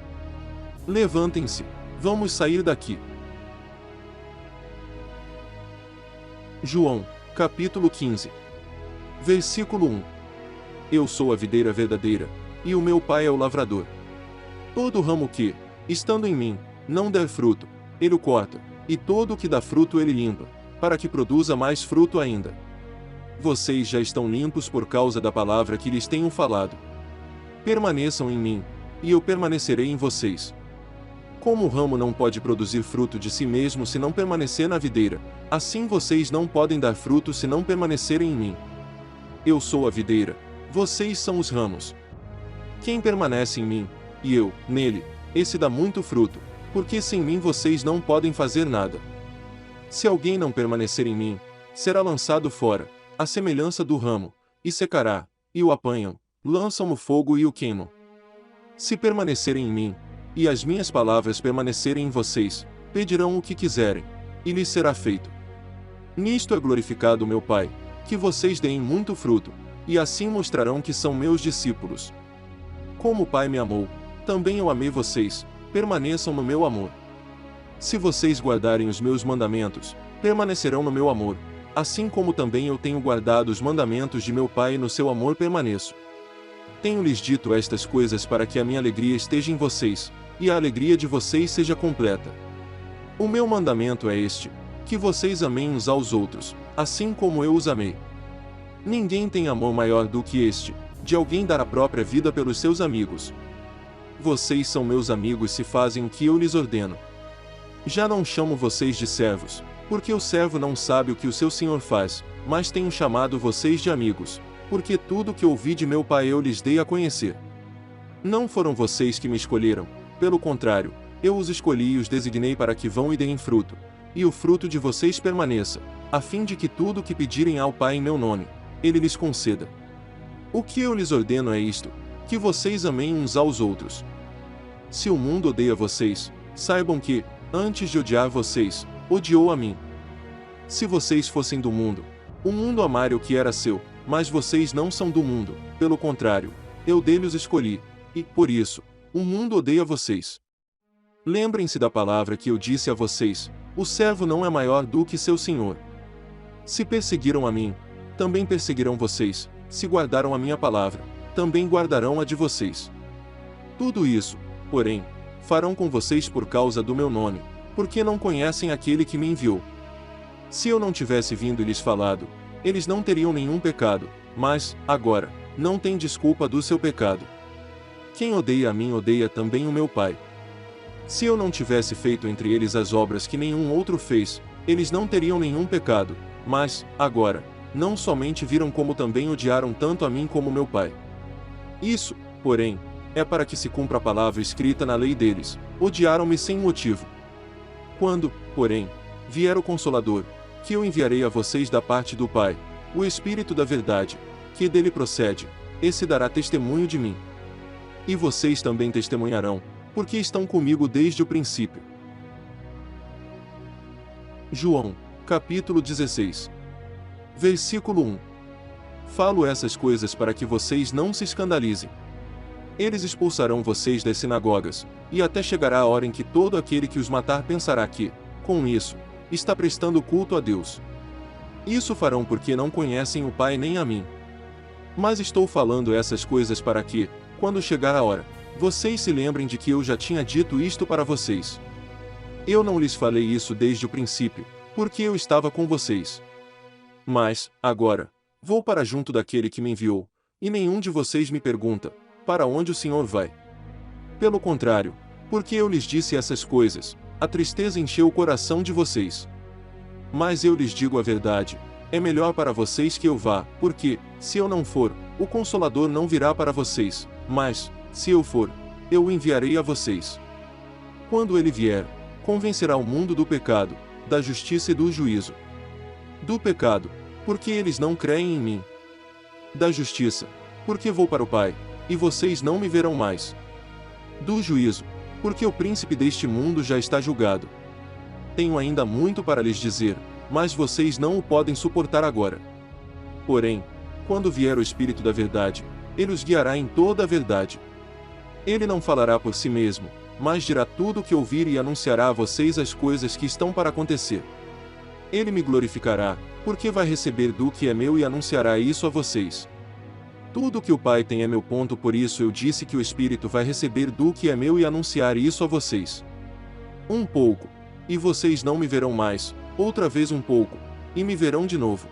Levantem-se, vamos sair daqui. João, capítulo 15. Versículo 1. Eu sou a videira verdadeira, e o meu Pai é o lavrador. Todo ramo que, estando em mim, não der fruto, ele o corta, e todo o que dá fruto ele limpa, para que produza mais fruto ainda. Vocês já estão limpos por causa da palavra que lhes tenho falado. Permaneçam em mim, e eu permanecerei em vocês. Como o ramo não pode produzir fruto de si mesmo se não permanecer na videira, assim vocês não podem dar fruto se não permanecerem em mim. Eu sou a videira, vocês são os ramos. Quem permanece em mim, e eu, nele, esse dá muito fruto, porque sem mim vocês não podem fazer nada. Se alguém não permanecer em mim, será lançado fora, à semelhança do ramo, e secará, e o apanham, lançam no fogo e o queimam. Se permanecerem em mim, e as minhas palavras permanecerem em vocês, pedirão o que quiserem, e lhes será feito. Nisto é glorificado meu Pai, que vocês deem muito fruto, e assim mostrarão que são meus discípulos. Como o Pai me amou, também eu amei vocês, permaneçam no meu amor. Se vocês guardarem os meus mandamentos, permanecerão no meu amor, assim como também eu tenho guardado os mandamentos de meu Pai e no seu amor permaneço. Tenho-lhes dito estas coisas para que a minha alegria esteja em vocês, e a alegria de vocês seja completa. O meu mandamento é este, que vocês amem uns aos outros, assim como eu os amei. Ninguém tem amor maior do que este, de alguém dar a própria vida pelos seus amigos. Vocês são meus amigos se fazem o que eu lhes ordeno. Já não chamo vocês de servos, porque o servo não sabe o que o seu senhor faz, mas tenho chamado vocês de amigos, porque tudo o que ouvi de meu Pai eu lhes dei a conhecer. Não foram vocês que me escolheram, pelo contrário, eu os escolhi e os designei para que vão e deem fruto, e o fruto de vocês permaneça, a fim de que tudo o que pedirem ao Pai em meu nome, Ele lhes conceda. O que eu lhes ordeno é isto, que vocês amem uns aos outros. Se o mundo odeia vocês, saibam que, antes de odiar vocês, odiou a mim. Se vocês fossem do mundo, o mundo amaria o que era seu, mas vocês não são do mundo, pelo contrário, eu dele os escolhi, e, por isso, o mundo odeia vocês. Lembrem-se da palavra que eu disse a vocês, o servo não é maior do que seu senhor. Se perseguiram a mim, também perseguirão vocês, se guardaram a minha palavra, também guardarão a de vocês. Tudo isso, porém, farão com vocês por causa do meu nome, porque não conhecem aquele que me enviou. Se eu não tivesse vindo e lhes falado, eles não teriam nenhum pecado, mas, agora, não tem desculpa do seu pecado. Quem odeia a mim odeia também o meu Pai. Se eu não tivesse feito entre eles as obras que nenhum outro fez, eles não teriam nenhum pecado, mas, agora, não somente viram como também odiaram tanto a mim como meu Pai. Isso, porém, é para que se cumpra a palavra escrita na lei deles, odiaram-me sem motivo. Quando, porém, vier o Consolador, que eu enviarei a vocês da parte do Pai, o Espírito da Verdade, que dele procede, esse dará testemunho de mim. E vocês também testemunharão, porque estão comigo desde o princípio. João, capítulo 16. Versículo 1. Falo essas coisas para que vocês não se escandalizem. Eles expulsarão vocês das sinagogas, e até chegará a hora em que todo aquele que os matar pensará que, com isso, está prestando culto a Deus. Isso farão porque não conhecem o Pai nem a mim. Mas estou falando essas coisas para que, quando chegar a hora, vocês se lembrem de que eu já tinha dito isto para vocês. Eu não lhes falei isso desde o princípio, porque eu estava com vocês. Mas, agora, vou para junto daquele que me enviou, e nenhum de vocês me pergunta, para onde o Senhor vai? Pelo contrário, porque eu lhes disse essas coisas, a tristeza encheu o coração de vocês. Mas eu lhes digo a verdade, é melhor para vocês que eu vá, porque, se eu não for, o Consolador não virá para vocês, mas, se eu for, eu o enviarei a vocês. Quando ele vier, convencerá o mundo do pecado, da justiça e do juízo. Do pecado, porque eles não creem em mim. Da justiça, porque vou para o Pai, e vocês não me verão mais. Do juízo, porque o príncipe deste mundo já está julgado. Tenho ainda muito para lhes dizer, mas vocês não o podem suportar agora. Porém, quando vier o Espírito da Verdade, ele os guiará em toda a verdade. Ele não falará por si mesmo, mas dirá tudo o que ouvir e anunciará a vocês as coisas que estão para acontecer. Ele me glorificará, porque vai receber do que é meu e anunciará isso a vocês. Tudo o que o Pai tem é meu, por isso eu disse que o Espírito vai receber do que é meu e anunciar isso a vocês. Um pouco, e vocês não me verão mais, outra vez um pouco, e me verão de novo.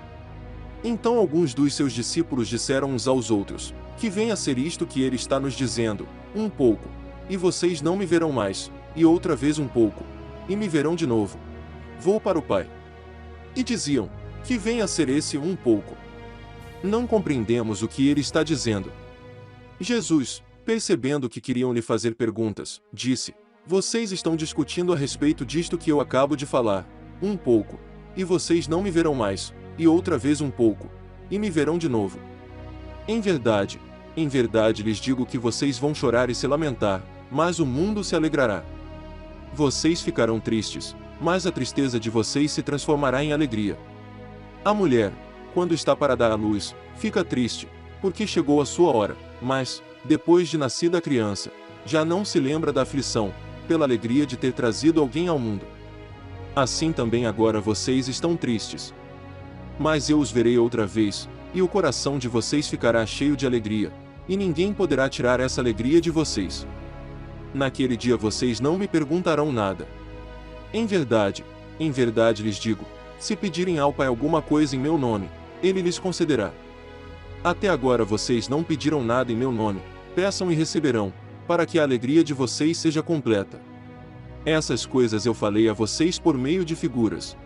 Então alguns dos seus discípulos disseram uns aos outros, que venha a ser isto que ele está nos dizendo, um pouco, e vocês não me verão mais, e outra vez um pouco, e me verão de novo. Vou para o Pai. E diziam, que venha a ser esse um pouco. Não compreendemos o que ele está dizendo. Jesus, percebendo que queriam lhe fazer perguntas, disse, vocês estão discutindo a respeito disto que eu acabo de falar, um pouco, e vocês não me verão mais, e outra vez um pouco, e me verão de novo. Em verdade lhes digo que vocês vão chorar e se lamentar, mas o mundo se alegrará. Vocês ficarão tristes, mas a tristeza de vocês se transformará em alegria. A mulher, quando está para dar à luz, fica triste, porque chegou a sua hora, mas, depois de nascida a criança, já não se lembra da aflição, pela alegria de ter trazido alguém ao mundo. Assim também agora vocês estão tristes. Mas eu os verei outra vez, e o coração de vocês ficará cheio de alegria, e ninguém poderá tirar essa alegria de vocês. Naquele dia vocês não me perguntarão nada. Em verdade lhes digo, se pedirem ao Pai alguma coisa em meu nome, Ele lhes concederá. Até agora vocês não pediram nada em meu nome, peçam e receberão, para que a alegria de vocês seja completa. Essas coisas eu falei a vocês por meio de figuras.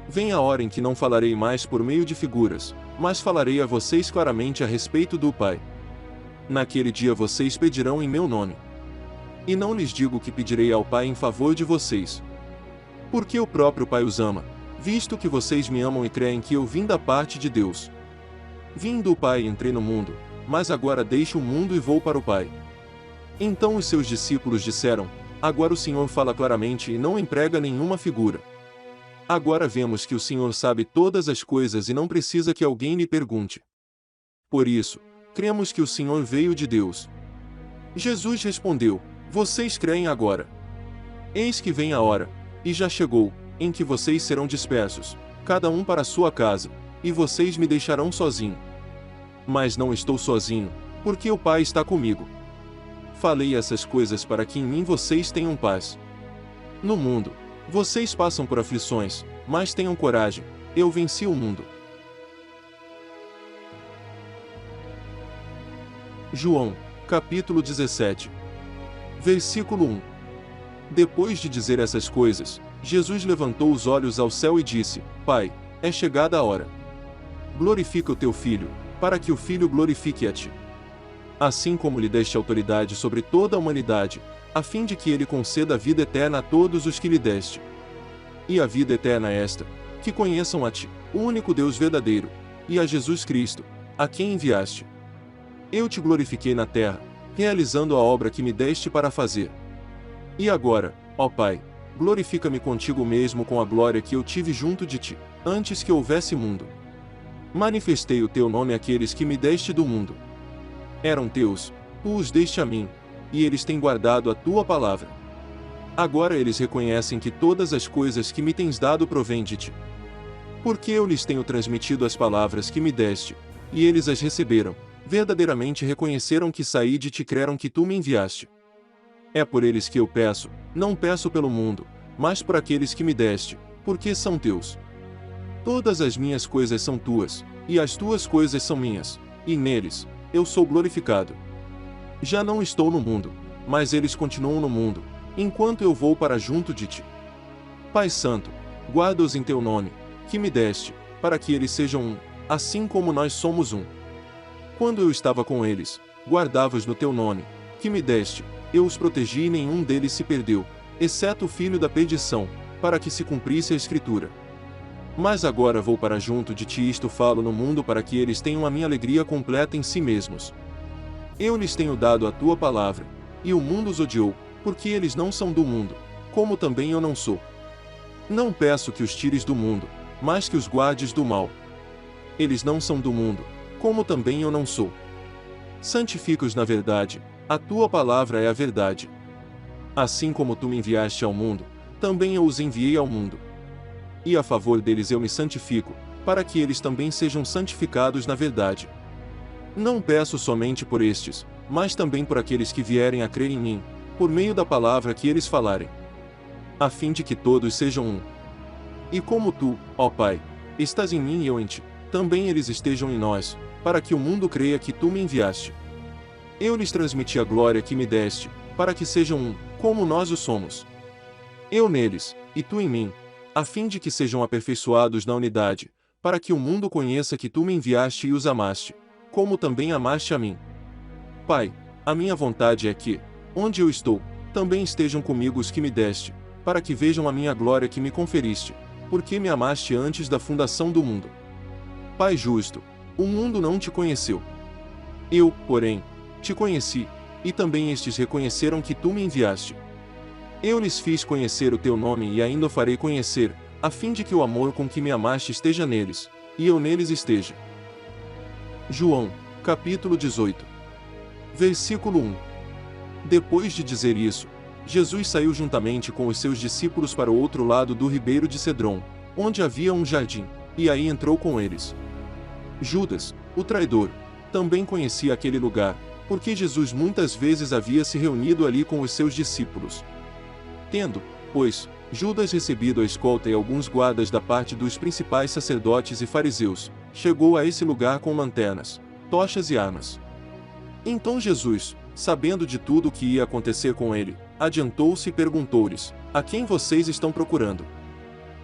Vem a hora em que não falarei mais por meio de figuras, mas falarei a vocês claramente a respeito do Pai. Naquele dia vocês pedirão em meu nome. E não lhes digo que pedirei ao Pai em favor de vocês. Porque o próprio Pai os ama, visto que vocês me amam e creem que eu vim da parte de Deus. Vim do Pai e entrei no mundo, mas agora deixo o mundo e vou para o Pai. Então os seus discípulos disseram, agora o Senhor fala claramente e não emprega nenhuma figura. Agora vemos que o Senhor sabe todas as coisas e não precisa que alguém lhe pergunte. Por isso, cremos que o Senhor veio de Deus. Jesus respondeu, vocês creem agora. Eis que vem a hora, e já chegou, em que vocês serão dispersos, cada um para sua casa, e vocês me deixarão sozinho. Mas não estou sozinho, porque o Pai está comigo. Falei essas coisas para que em mim vocês tenham paz. No mundo, vocês passam por aflições, mas tenham coragem, eu venci o mundo. João, capítulo 17. Versículo 1. Depois de dizer essas coisas, Jesus levantou os olhos ao céu e disse, Pai, é chegada a hora. Glorifica o teu Filho, para que o Filho glorifique a ti. Assim como lhe deste autoridade sobre toda a humanidade, a fim de que ele conceda a vida eterna a todos os que lhe deste. E a vida eterna é esta, que conheçam a ti, o único Deus verdadeiro, e a Jesus Cristo, a quem enviaste. Eu te glorifiquei na terra, realizando a obra que me deste para fazer. E agora, ó Pai, glorifica-me contigo mesmo com a glória que eu tive junto de ti, antes que houvesse mundo. Manifestei o teu nome àqueles que me deste do mundo. Eram teus, tu os deste a mim, e eles têm guardado a tua palavra. Agora eles reconhecem que todas as coisas que me tens dado provêm de ti. Porque eu lhes tenho transmitido as palavras que me deste, e eles as receberam, verdadeiramente reconheceram que saí de ti e creram que tu me enviaste. É por eles que eu peço, não peço pelo mundo, mas por aqueles que me deste, porque são teus. Todas as minhas coisas são tuas, e as tuas coisas são minhas, e neles, eu sou glorificado. Já não estou no mundo, mas eles continuam no mundo, enquanto eu vou para junto de ti. Pai Santo, guarda-os em teu nome, que me deste, para que eles sejam um, assim como nós somos um. Quando eu estava com eles, guardava-os no teu nome, que me deste, eu os protegi e nenhum deles se perdeu, exceto o filho da perdição, para que se cumprisse a Escritura. Mas agora vou para junto de ti e isto falo no mundo para que eles tenham a minha alegria completa em si mesmos. Eu lhes tenho dado a tua palavra, e o mundo os odiou, porque eles não são do mundo, como também eu não sou. Não peço que os tires do mundo, mas que os guardes do mal. Eles não são do mundo, como também eu não sou. Santifica-os na verdade, a tua palavra é a verdade. Assim como tu me enviaste ao mundo, também eu os enviei ao mundo. E a favor deles eu me santifico, para que eles também sejam santificados na verdade. Não peço somente por estes, mas também por aqueles que vierem a crer em mim, por meio da palavra que eles falarem, a fim de que todos sejam um. E como tu, ó Pai, estás em mim e eu em ti, também eles estejam em nós, para que o mundo creia que tu me enviaste. Eu lhes transmiti a glória que me deste, para que sejam um, como nós o somos. Eu neles, e tu em mim, a fim de que sejam aperfeiçoados na unidade, para que o mundo conheça que tu me enviaste e os amaste, como também amaste a mim. Pai, a minha vontade é que, onde eu estou, também estejam comigo os que me deste, para que vejam a minha glória que me conferiste, porque me amaste antes da fundação do mundo. Pai justo, o mundo não te conheceu. Eu, porém, te conheci, e também estes reconheceram que tu me enviaste. Eu lhes fiz conhecer o teu nome e ainda o farei conhecer, a fim de que o amor com que me amaste esteja neles, e eu neles esteja. João, capítulo 18. Versículo 1. Depois de dizer isso, Jesus saiu juntamente com os seus discípulos para o outro lado do ribeiro de Cedron, onde havia um jardim, e aí entrou com eles. Judas, o traidor, também conhecia aquele lugar, porque Jesus muitas vezes havia se reunido ali com os seus discípulos. Tendo, pois, Judas recebido a escolta e alguns guardas da parte dos principais sacerdotes e fariseus, chegou a esse lugar com lanternas, tochas e armas. Então Jesus, sabendo de tudo o que ia acontecer com ele, adiantou-se e perguntou-lhes: a quem vocês estão procurando?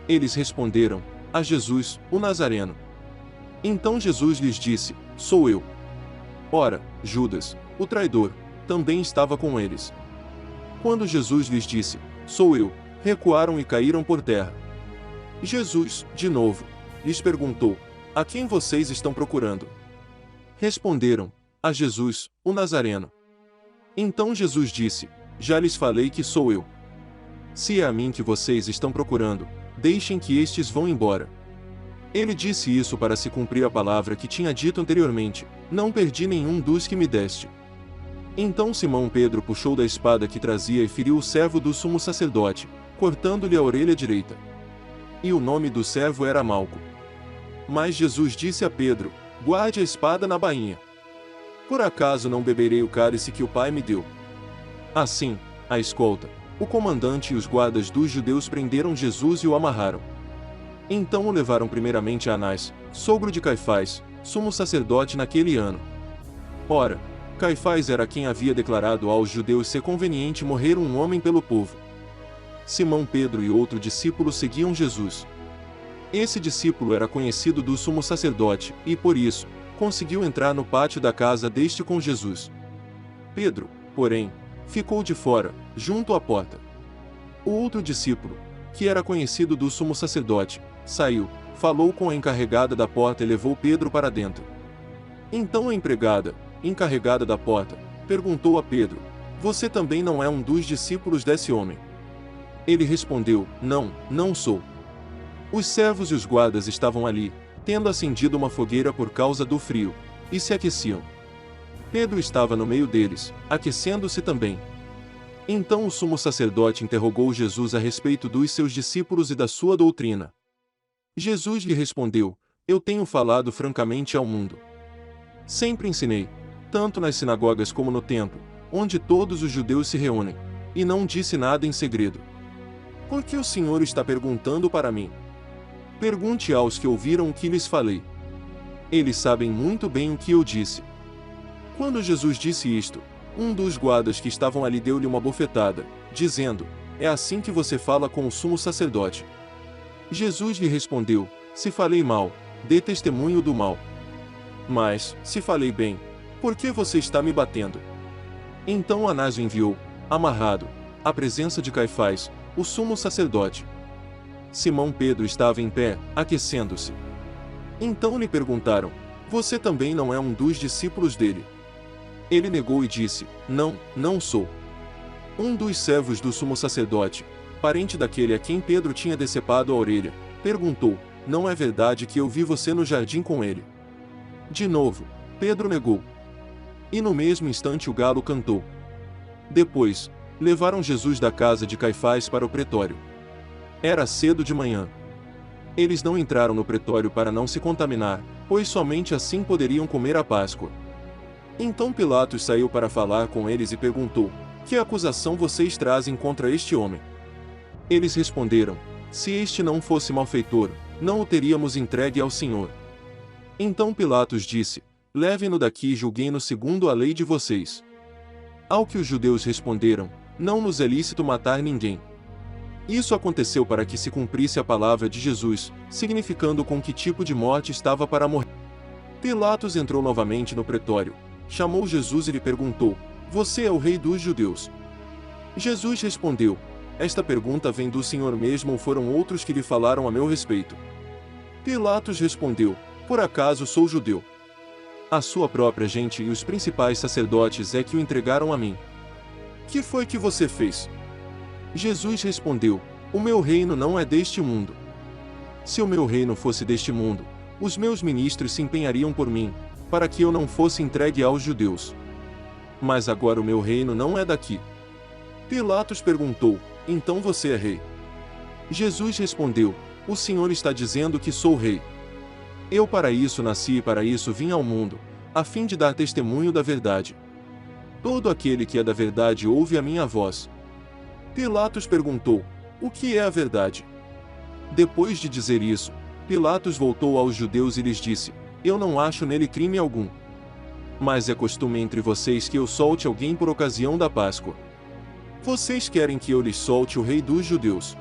Eles responderam: a Jesus, o Nazareno. Então Jesus lhes disse: sou eu. Ora, Judas, o traidor, também estava com eles. Quando Jesus lhes disse: sou eu, recuaram e caíram por terra. Jesus, de novo, lhes perguntou: a quem vocês estão procurando? Responderam: a Jesus, o Nazareno. Então Jesus disse: já lhes falei que sou eu. Se é a mim que vocês estão procurando, deixem que estes vão embora. Ele disse isso para se cumprir a palavra que tinha dito anteriormente: não perdi nenhum dos que me deste. Então Simão Pedro puxou da espada que trazia e feriu o servo do sumo sacerdote, cortando-lhe a orelha direita. E o nome do servo era Malco. Mas Jesus disse a Pedro: guarde a espada na bainha. Por acaso não beberei o cálice que o Pai me deu? Assim, a escolta, o comandante e os guardas dos judeus prenderam Jesus e o amarraram. Então o levaram primeiramente a Anás, sogro de Caifás, sumo sacerdote naquele ano. Ora, Caifás era quem havia declarado aos judeus ser conveniente morrer um homem pelo povo. Simão Pedro e outro discípulo seguiam Jesus. Esse discípulo era conhecido do sumo sacerdote, e por isso, conseguiu entrar no pátio da casa deste com Jesus. Pedro, porém, ficou de fora, junto à porta. O outro discípulo, que era conhecido do sumo sacerdote, saiu, falou com a encarregada da porta e levou Pedro para dentro. Então a empregada, encarregada da porta, perguntou a Pedro: você também não é um dos discípulos desse homem? Ele respondeu: não, não sou. Os servos e os guardas estavam ali, tendo acendido uma fogueira por causa do frio, e se aqueciam. Pedro estava no meio deles, aquecendo-se também. Então o sumo sacerdote interrogou Jesus a respeito dos seus discípulos e da sua doutrina. Jesus lhe respondeu: eu tenho falado francamente ao mundo. Sempre ensinei, tanto nas sinagogas como no templo, onde todos os judeus se reúnem, e não disse nada em segredo. Por que o Senhor está perguntando para mim? Pergunte aos que ouviram o que lhes falei. Eles sabem muito bem o que eu disse. Quando Jesus disse isto, um dos guardas que estavam ali deu-lhe uma bofetada, dizendo: é assim que você fala com o sumo sacerdote. Jesus lhe respondeu: se falei mal, dê testemunho do mal. Mas, se falei bem, por que você está me batendo? Então Anás o enviou, amarrado, à presença de Caifás, o sumo sacerdote. Simão Pedro estava em pé, aquecendo-se. Então lhe perguntaram: você também não é um dos discípulos dele? Ele negou e disse: não, não sou. Um dos servos do sumo sacerdote, parente daquele a quem Pedro tinha decepado a orelha, perguntou: não é verdade que eu vi você no jardim com ele? De novo, Pedro negou. E no mesmo instante o galo cantou. Depois, levaram Jesus da casa de Caifás para o pretório. Era cedo de manhã. Eles não entraram no pretório para não se contaminar, pois somente assim poderiam comer a Páscoa. Então Pilatos saiu para falar com eles e perguntou: que acusação vocês trazem contra este homem? Eles responderam: se este não fosse malfeitor, não o teríamos entregue ao Senhor. Então Pilatos disse: levem-no daqui e julguem-no segundo a lei de vocês. Ao que os judeus responderam: não nos é lícito matar ninguém. Isso aconteceu para que se cumprisse a palavra de Jesus, significando com que tipo de morte estava para morrer. Pilatos entrou novamente no pretório, chamou Jesus e lhe perguntou: você é o rei dos judeus? Jesus respondeu: esta pergunta vem do Senhor mesmo ou foram outros que lhe falaram a meu respeito? Pilatos respondeu: por acaso sou judeu? A sua própria gente e os principais sacerdotes é que o entregaram a mim. Que foi que você fez? Jesus respondeu: o meu reino não é deste mundo. Se o meu reino fosse deste mundo, os meus ministros se empenhariam por mim, para que eu não fosse entregue aos judeus. Mas agora o meu reino não é daqui. Pilatos perguntou: então você é rei? Jesus respondeu: o Senhor está dizendo que sou rei. Eu para isso nasci e para isso vim ao mundo, a fim de dar testemunho da verdade. Todo aquele que é da verdade ouve a minha voz. Pilatos perguntou: o que é a verdade? Depois de dizer isso, Pilatos voltou aos judeus e lhes disse: eu não acho nele crime algum. Mas é costume entre vocês que eu solte alguém por ocasião da Páscoa. Vocês querem que eu lhes solte o rei dos judeus?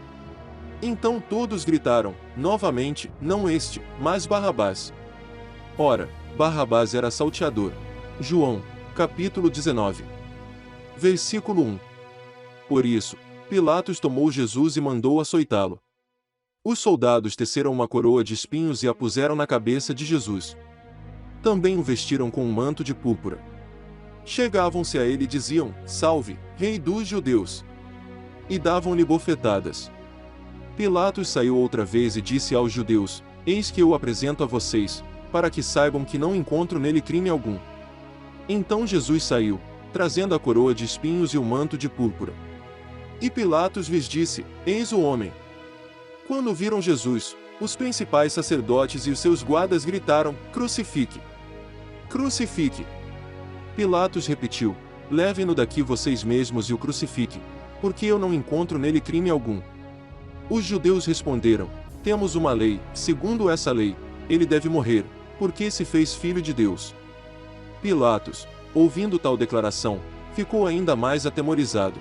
Então todos gritaram, novamente, não este, mas Barrabás. Ora, Barrabás era salteador. João, capítulo 19. Versículo 1. Por isso, Pilatos tomou Jesus e mandou açoitá-lo. Os soldados teceram uma coroa de espinhos e a puseram na cabeça de Jesus. Também o vestiram com um manto de púrpura. Chegavam-se a ele e diziam: salve, rei dos judeus! E davam-lhe bofetadas. Pilatos saiu outra vez e disse aos judeus: eis que eu o apresento a vocês, para que saibam que não encontro nele crime algum. Então Jesus saiu, trazendo a coroa de espinhos e o manto de púrpura. E Pilatos lhes disse: eis o homem. Quando viram Jesus, os principais sacerdotes e os seus guardas gritaram: crucifique! Crucifique! Pilatos repetiu: levem-no daqui vocês mesmos e o crucifiquem, porque eu não encontro nele crime algum. Os judeus responderam: temos uma lei, segundo essa lei, ele deve morrer, porque se fez filho de Deus. Pilatos, ouvindo tal declaração, ficou ainda mais atemorizado.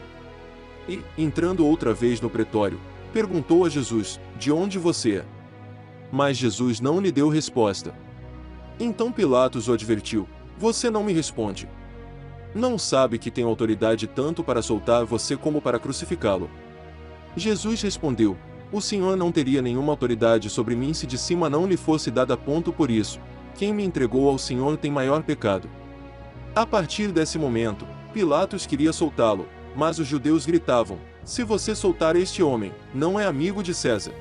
E, entrando outra vez no pretório, perguntou a Jesus: de onde você é? Mas Jesus não lhe deu resposta. Então Pilatos o advertiu: você não me responde. Não sabe que tenho autoridade tanto para soltar você como para crucificá-lo? Jesus respondeu: o Senhor não teria nenhuma autoridade sobre mim se de cima não lhe fosse dada ponto por isso. Quem me entregou ao Senhor tem maior pecado. A partir desse momento, Pilatos queria soltá-lo, mas os judeus gritavam: se você soltar este homem, não é amigo de César.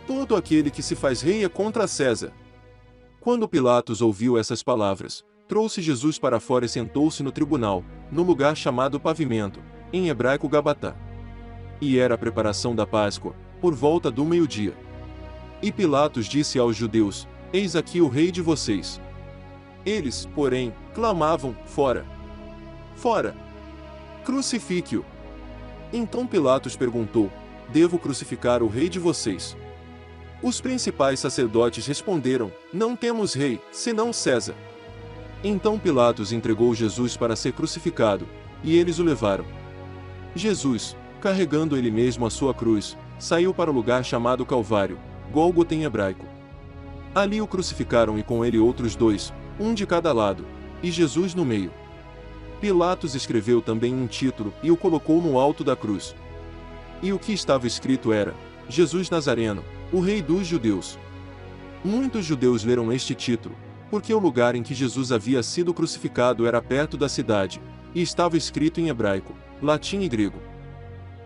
Todo aquele que se faz rei é contra César. Quando Pilatos ouviu essas palavras, trouxe Jesus para fora e sentou-se no tribunal, no lugar chamado Pavimento, em hebraico Gabatá. E era a preparação da Páscoa, por volta do meio-dia. E Pilatos disse aos judeus: eis aqui o rei de vocês. Eles, porém, clamavam: fora! Fora! Crucifique-o! Então Pilatos perguntou: devo crucificar o rei de vocês? Os principais sacerdotes responderam: não temos rei, senão César. Então Pilatos entregou Jesus para ser crucificado, e eles o levaram. Jesus, carregando ele mesmo a sua cruz, saiu para o lugar chamado Calvário, Gólgota em hebraico. Ali o crucificaram e com ele outros dois, um de cada lado, e Jesus no meio. Pilatos escreveu também um título e o colocou no alto da cruz. E o que estava escrito era: Jesus Nazareno, o Rei dos Judeus. Muitos judeus leram este título, porque o lugar em que Jesus havia sido crucificado era perto da cidade, e estava escrito em hebraico, latim e grego.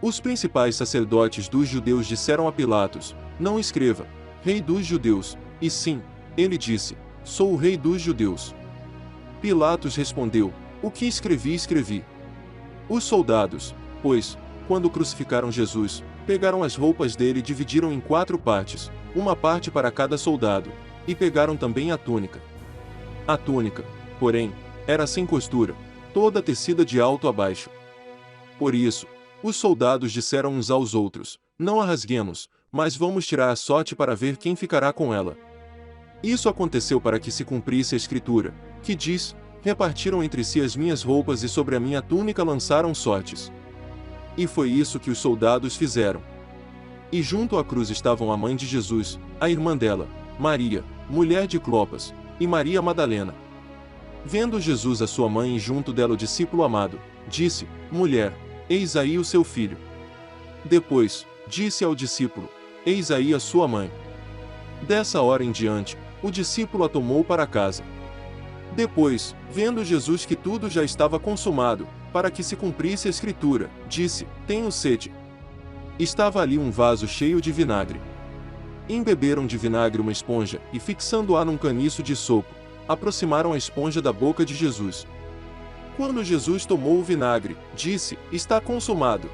Os principais sacerdotes dos judeus disseram a Pilatos: não escreva, Rei dos Judeus, e sim, ele disse: sou o Rei dos Judeus. Pilatos respondeu: o que escrevi, escrevi. Os soldados, pois, quando crucificaram Jesus, pegaram as roupas dele e dividiram em 4 partes, uma parte para cada soldado, e pegaram também a túnica. A túnica, porém, era sem costura, toda tecida de alto a baixo. Por isso, os soldados disseram uns aos outros: não a rasguemos, mas vamos tirar a sorte para ver quem ficará com ela. Isso aconteceu para que se cumprisse a escritura, que diz: repartiram entre si as minhas roupas e sobre a minha túnica lançaram sortes. E foi isso que os soldados fizeram. E junto à cruz estavam a mãe de Jesus, a irmã dela, Maria, mulher de Clopas, e Maria Madalena. Vendo Jesus a sua mãe e junto dela o discípulo amado, disse: mulher, eis aí o seu filho. Depois, disse ao discípulo: eis aí a sua mãe. Dessa hora em diante, o discípulo a tomou para casa. Depois, vendo Jesus que tudo já estava consumado, para que se cumprisse a escritura, disse: tenho sede. Estava ali um vaso cheio de vinagre. Embeberam de vinagre uma esponja, e fixando-a num caniço de sopo, aproximaram a esponja da boca de Jesus. Quando Jesus tomou o vinagre, disse: está consumado.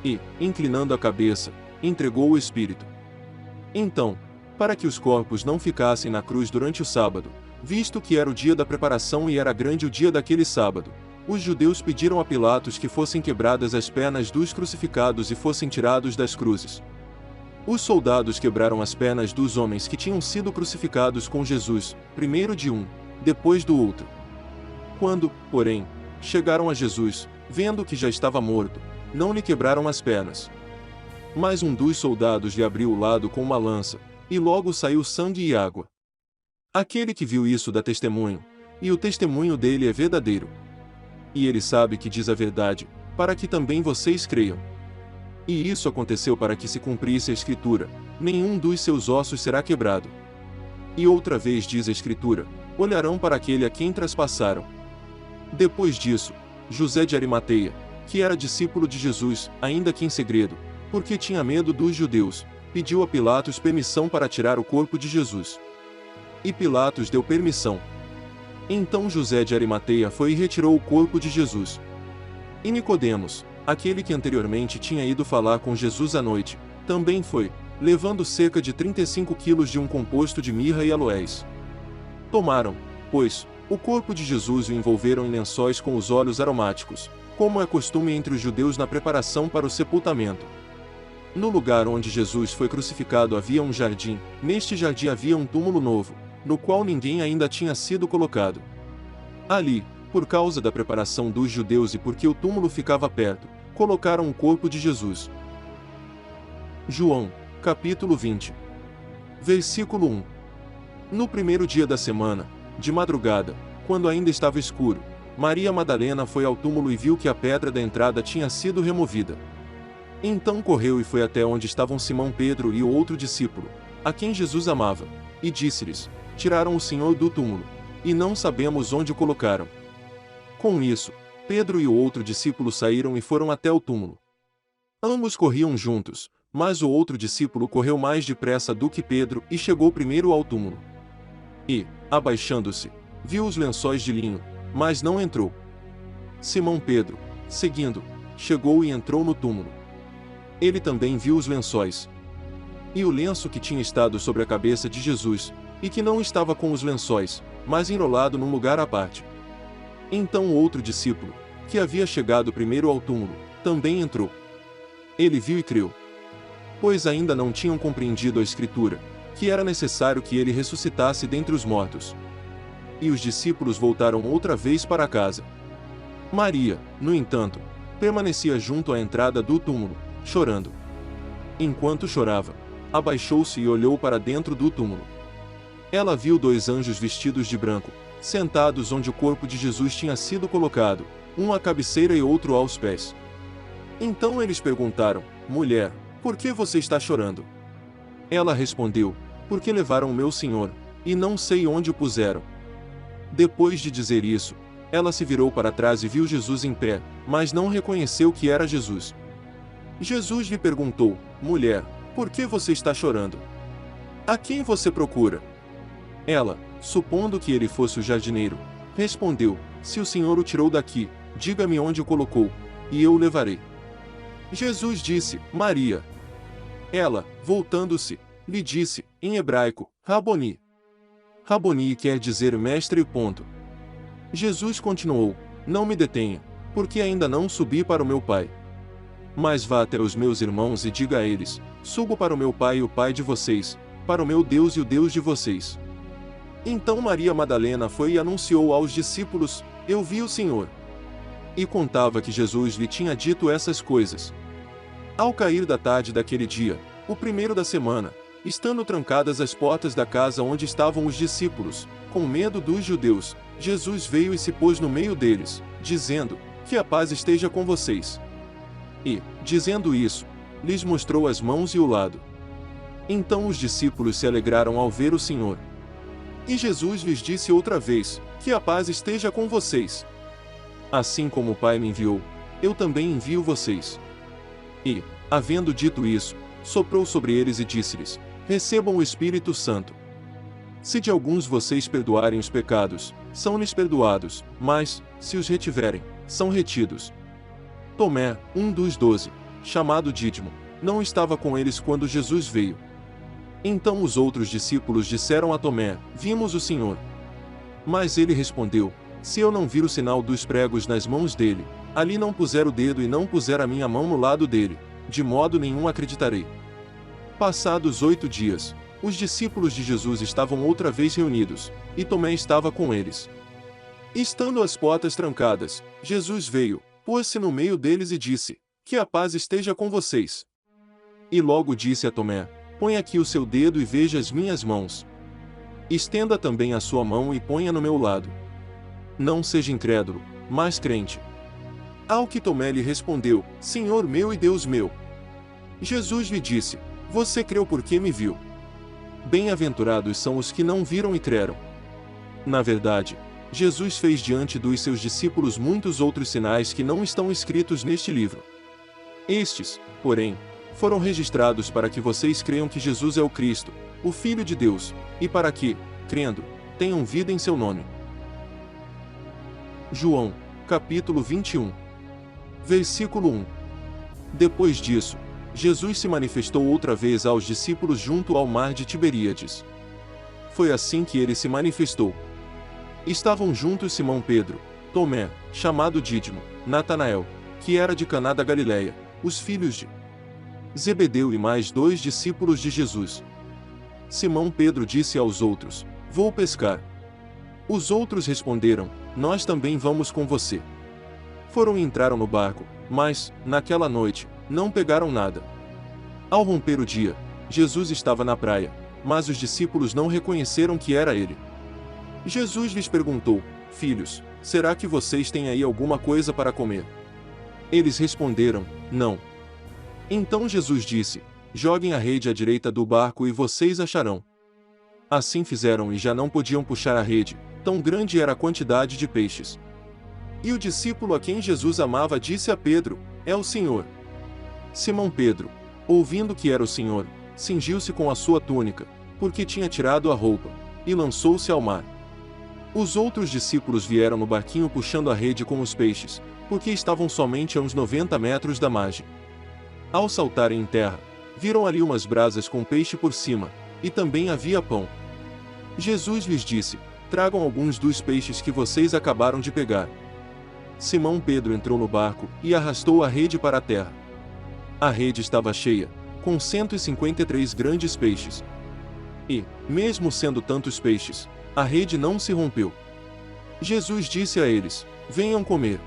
E, inclinando a cabeça, entregou o Espírito. Então, para que os corpos não ficassem na cruz durante o sábado, visto que era o dia da preparação e era grande o dia daquele sábado, os judeus pediram a Pilatos que fossem quebradas as pernas dos crucificados e fossem tirados das cruzes. Os soldados quebraram as pernas dos homens que tinham sido crucificados com Jesus, primeiro de um, depois do outro. Quando, porém, chegaram a Jesus, vendo que já estava morto, não lhe quebraram as pernas. Mas um dos soldados lhe abriu o lado com uma lança, e logo saiu sangue e água. Aquele que viu isso dá testemunho, e o testemunho dele é verdadeiro. E ele sabe que diz a verdade, para que também vocês creiam. E isso aconteceu para que se cumprisse a Escritura: nenhum dos seus ossos será quebrado. E outra vez diz a Escritura: olharão para aquele a quem traspassaram. Depois disso, José de Arimateia, que era discípulo de Jesus, ainda que em segredo, porque tinha medo dos judeus, pediu a Pilatos permissão para tirar o corpo de Jesus. E Pilatos deu permissão. Então José de Arimateia foi e retirou o corpo de Jesus. E Nicodemos, aquele que anteriormente tinha ido falar com Jesus à noite, também foi, levando cerca de 35 quilos de um composto de mirra e aloés. Tomaram, pois, o corpo de Jesus e o envolveram em lençóis com os óleos aromáticos, como é costume entre os judeus na preparação para o sepultamento. No lugar onde Jesus foi crucificado havia um jardim, neste jardim havia um túmulo novo, no qual ninguém ainda tinha sido colocado. Ali, por causa da preparação dos judeus e porque o túmulo ficava perto, colocaram o corpo de Jesus. João, capítulo 20. Versículo 1. No primeiro dia da semana, de madrugada, quando ainda estava escuro, Maria Madalena foi ao túmulo e viu que a pedra da entrada tinha sido removida. Então correu e foi até onde estavam Simão Pedro e o outro discípulo, a quem Jesus amava, e disse-lhes: tiraram o Senhor do túmulo, e não sabemos onde o colocaram. Com isso, Pedro e o outro discípulo saíram e foram até o túmulo. Ambos corriam juntos, mas o outro discípulo correu mais depressa do que Pedro e chegou primeiro ao túmulo. E, abaixando-se, viu os lençóis de linho, mas não entrou. Simão Pedro, seguindo, chegou e entrou no túmulo. Ele também viu os lençóis. E o lenço que tinha estado sobre a cabeça de Jesus, e que não estava com os lençóis, mas enrolado num lugar à parte. Então o outro discípulo, que havia chegado primeiro ao túmulo, também entrou. Ele viu e creu. Pois ainda não tinham compreendido a Escritura, que era necessário que ele ressuscitasse dentre os mortos. E os discípulos voltaram outra vez para casa. Maria, no entanto, permanecia junto à entrada do túmulo, chorando. Enquanto chorava, abaixou-se e olhou para dentro do túmulo. Ela viu 2 anjos vestidos de branco, sentados onde o corpo de Jesus tinha sido colocado, um à cabeceira e outro aos pés. Então eles perguntaram: mulher, por que você está chorando? Ela respondeu: porque levaram o meu Senhor, e não sei onde o puseram. Depois de dizer isso, ela se virou para trás e viu Jesus em pé, mas não reconheceu que era Jesus. Jesus lhe perguntou: mulher, por que você está chorando? A quem você procura? Ela, supondo que ele fosse o jardineiro, respondeu: se o Senhor o tirou daqui, diga-me onde o colocou, e eu o levarei. Jesus disse: Maria. Ela, voltando-se, lhe disse, em hebraico, Raboni. Raboni quer dizer mestre. Jesus continuou: não me detenha, porque ainda não subi para o meu Pai. Mas vá até os meus irmãos e diga a eles: subo para o meu Pai e o Pai de vocês, para o meu Deus e o Deus de vocês. Então Maria Madalena foi e anunciou aos discípulos: eu vi o Senhor. E contava que Jesus lhe tinha dito essas coisas. Ao cair da tarde daquele dia, o primeiro da semana, estando trancadas as portas da casa onde estavam os discípulos, com medo dos judeus, Jesus veio e se pôs no meio deles, dizendo: que a paz esteja com vocês. E, dizendo isso, lhes mostrou as mãos e o lado. Então os discípulos se alegraram ao ver o Senhor. E Jesus lhes disse outra vez: que a paz esteja com vocês. Assim como o Pai me enviou, eu também envio vocês. E, havendo dito isso, soprou sobre eles e disse-lhes: recebam o Espírito Santo. Se de alguns vocês perdoarem os pecados, são-lhes perdoados, mas, se os retiverem, são retidos. Tomé, um dos 12, chamado Dídimo, não estava com eles quando Jesus veio. Então os outros discípulos disseram a Tomé: Vimos o Senhor. Mas ele respondeu: Se eu não vir o sinal dos pregos nas mãos dele, ali não puser o dedo e não puser a minha mão no lado dele, de modo nenhum acreditarei. Passados 8 dias, os discípulos de Jesus estavam outra vez reunidos, e Tomé estava com eles. Estando as portas trancadas, Jesus veio, pôs-se no meio deles e disse: Que a paz esteja com vocês. E logo disse a Tomé: Põe aqui o seu dedo e veja as minhas mãos. Estenda também a sua mão e ponha no meu lado. Não seja incrédulo, mas crente. Ao que Tomé lhe respondeu: Senhor meu e Deus meu. Jesus lhe disse: Você creu porque me viu. Bem-aventurados são os que não viram e creram. Na verdade, Jesus fez diante dos seus discípulos muitos outros sinais que não estão escritos neste livro. Estes, porém, foram registrados para que vocês creiam que Jesus é o Cristo, o Filho de Deus, e para que, crendo, tenham vida em seu nome. João, capítulo 21. Versículo 1. Depois disso, Jesus se manifestou outra vez aos discípulos junto ao mar de Tiberíades. Foi assim que ele se manifestou. Estavam juntos Simão Pedro, Tomé, chamado Dídimo, Natanael, que era de Caná da Galileia, os filhos de Zebedeu e mais 2 discípulos de Jesus. Simão Pedro disse aos outros: Vou pescar. Os outros responderam: Nós também vamos com você. Foram e entraram no barco, mas, naquela noite, não pegaram nada. Ao romper o dia, Jesus estava na praia, mas os discípulos não reconheceram que era ele. Jesus lhes perguntou: Filhos, será que vocês têm aí alguma coisa para comer? Eles responderam: Não. Então Jesus disse: Joguem a rede à direita do barco e vocês acharão. Assim fizeram e já não podiam puxar a rede, tão grande era a quantidade de peixes. E o discípulo a quem Jesus amava disse a Pedro: É o Senhor. Simão Pedro, ouvindo que era o Senhor, cingiu-se com a sua túnica, porque tinha tirado a roupa, e lançou-se ao mar. Os outros discípulos vieram no barquinho puxando a rede com os peixes, porque estavam somente a uns 90 metros da margem. Ao saltarem em terra, viram ali umas brasas com peixe por cima, e também havia pão. Jesus lhes disse: Tragam alguns dos peixes que vocês acabaram de pegar. Simão Pedro entrou no barco e arrastou a rede para a terra. A rede estava cheia, com 153 grandes peixes. E, mesmo sendo tantos peixes, a rede não se rompeu. Jesus disse a eles: Venham comer.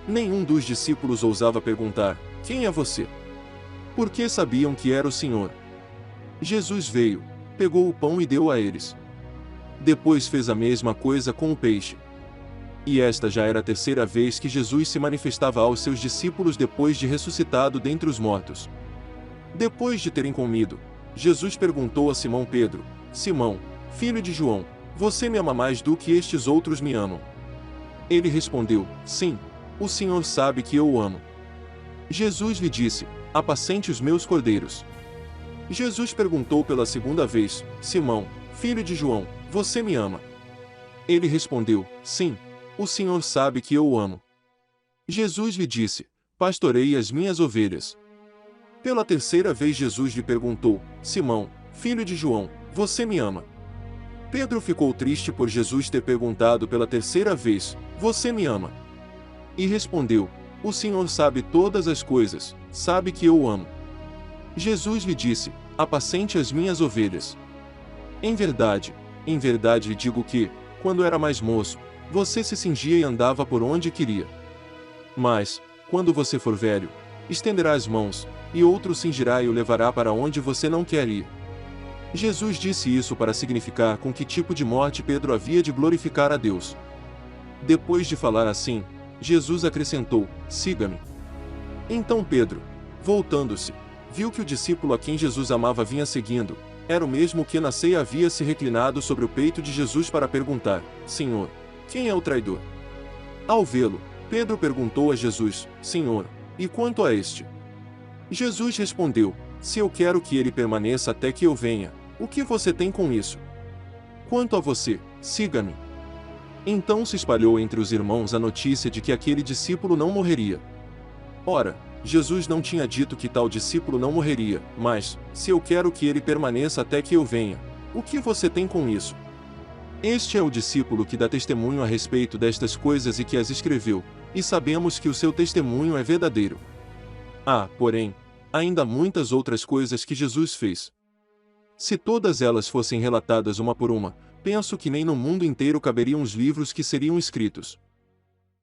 Nenhum dos discípulos ousava perguntar: Quem é você? Porque sabiam que era o Senhor. Jesus veio, pegou o pão e deu a eles. Depois fez a mesma coisa com o peixe. E esta já era a terceira vez que Jesus se manifestava aos seus discípulos depois de ressuscitado dentre os mortos. Depois de terem comido, Jesus perguntou a Simão Pedro: Simão, filho de João, você me ama mais do que estes outros me amam? Ele respondeu: Sim, o Senhor sabe que eu o amo. Jesus lhe disse: Apacente os meus cordeiros. Jesus perguntou pela segunda vez: Simão, filho de João, você me ama? Ele respondeu: Sim, o Senhor sabe que eu o amo. Jesus lhe disse: Pastorei as minhas ovelhas. Pela terceira vez Jesus lhe perguntou: Simão, filho de João, você me ama? Pedro ficou triste por Jesus ter perguntado pela terceira vez: Você me ama? E respondeu: O Senhor sabe todas as coisas, sabe que eu o amo. Jesus lhe disse: Apacente as minhas ovelhas. Em verdade lhe digo que, quando era mais moço, você se cingia e andava por onde queria. Mas, quando você for velho, estenderá as mãos, e outro cingirá e o levará para onde você não quer ir. Jesus disse isso para significar com que tipo de morte Pedro havia de glorificar a Deus. Depois de falar assim, Jesus acrescentou: Siga-me. Então Pedro, voltando-se, viu que o discípulo a quem Jesus amava vinha seguindo, era o mesmo que na ceia havia se reclinado sobre o peito de Jesus para perguntar: Senhor, quem é o traidor? Ao vê-lo, Pedro perguntou a Jesus: Senhor, e quanto a este? Jesus respondeu: Se eu quero que ele permaneça até que eu venha, o que você tem com isso? Quanto a você, siga-me. Então se espalhou entre os irmãos a notícia de que aquele discípulo não morreria. Ora, Jesus não tinha dito que tal discípulo não morreria, mas, se eu quero que ele permaneça até que eu venha, o que você tem com isso? Este é o discípulo que dá testemunho a respeito destas coisas e que as escreveu, e sabemos que o seu testemunho é verdadeiro. Há, porém, ainda muitas outras coisas que Jesus fez. Se todas elas fossem relatadas uma por uma, penso que nem no mundo inteiro caberiam os livros que seriam escritos.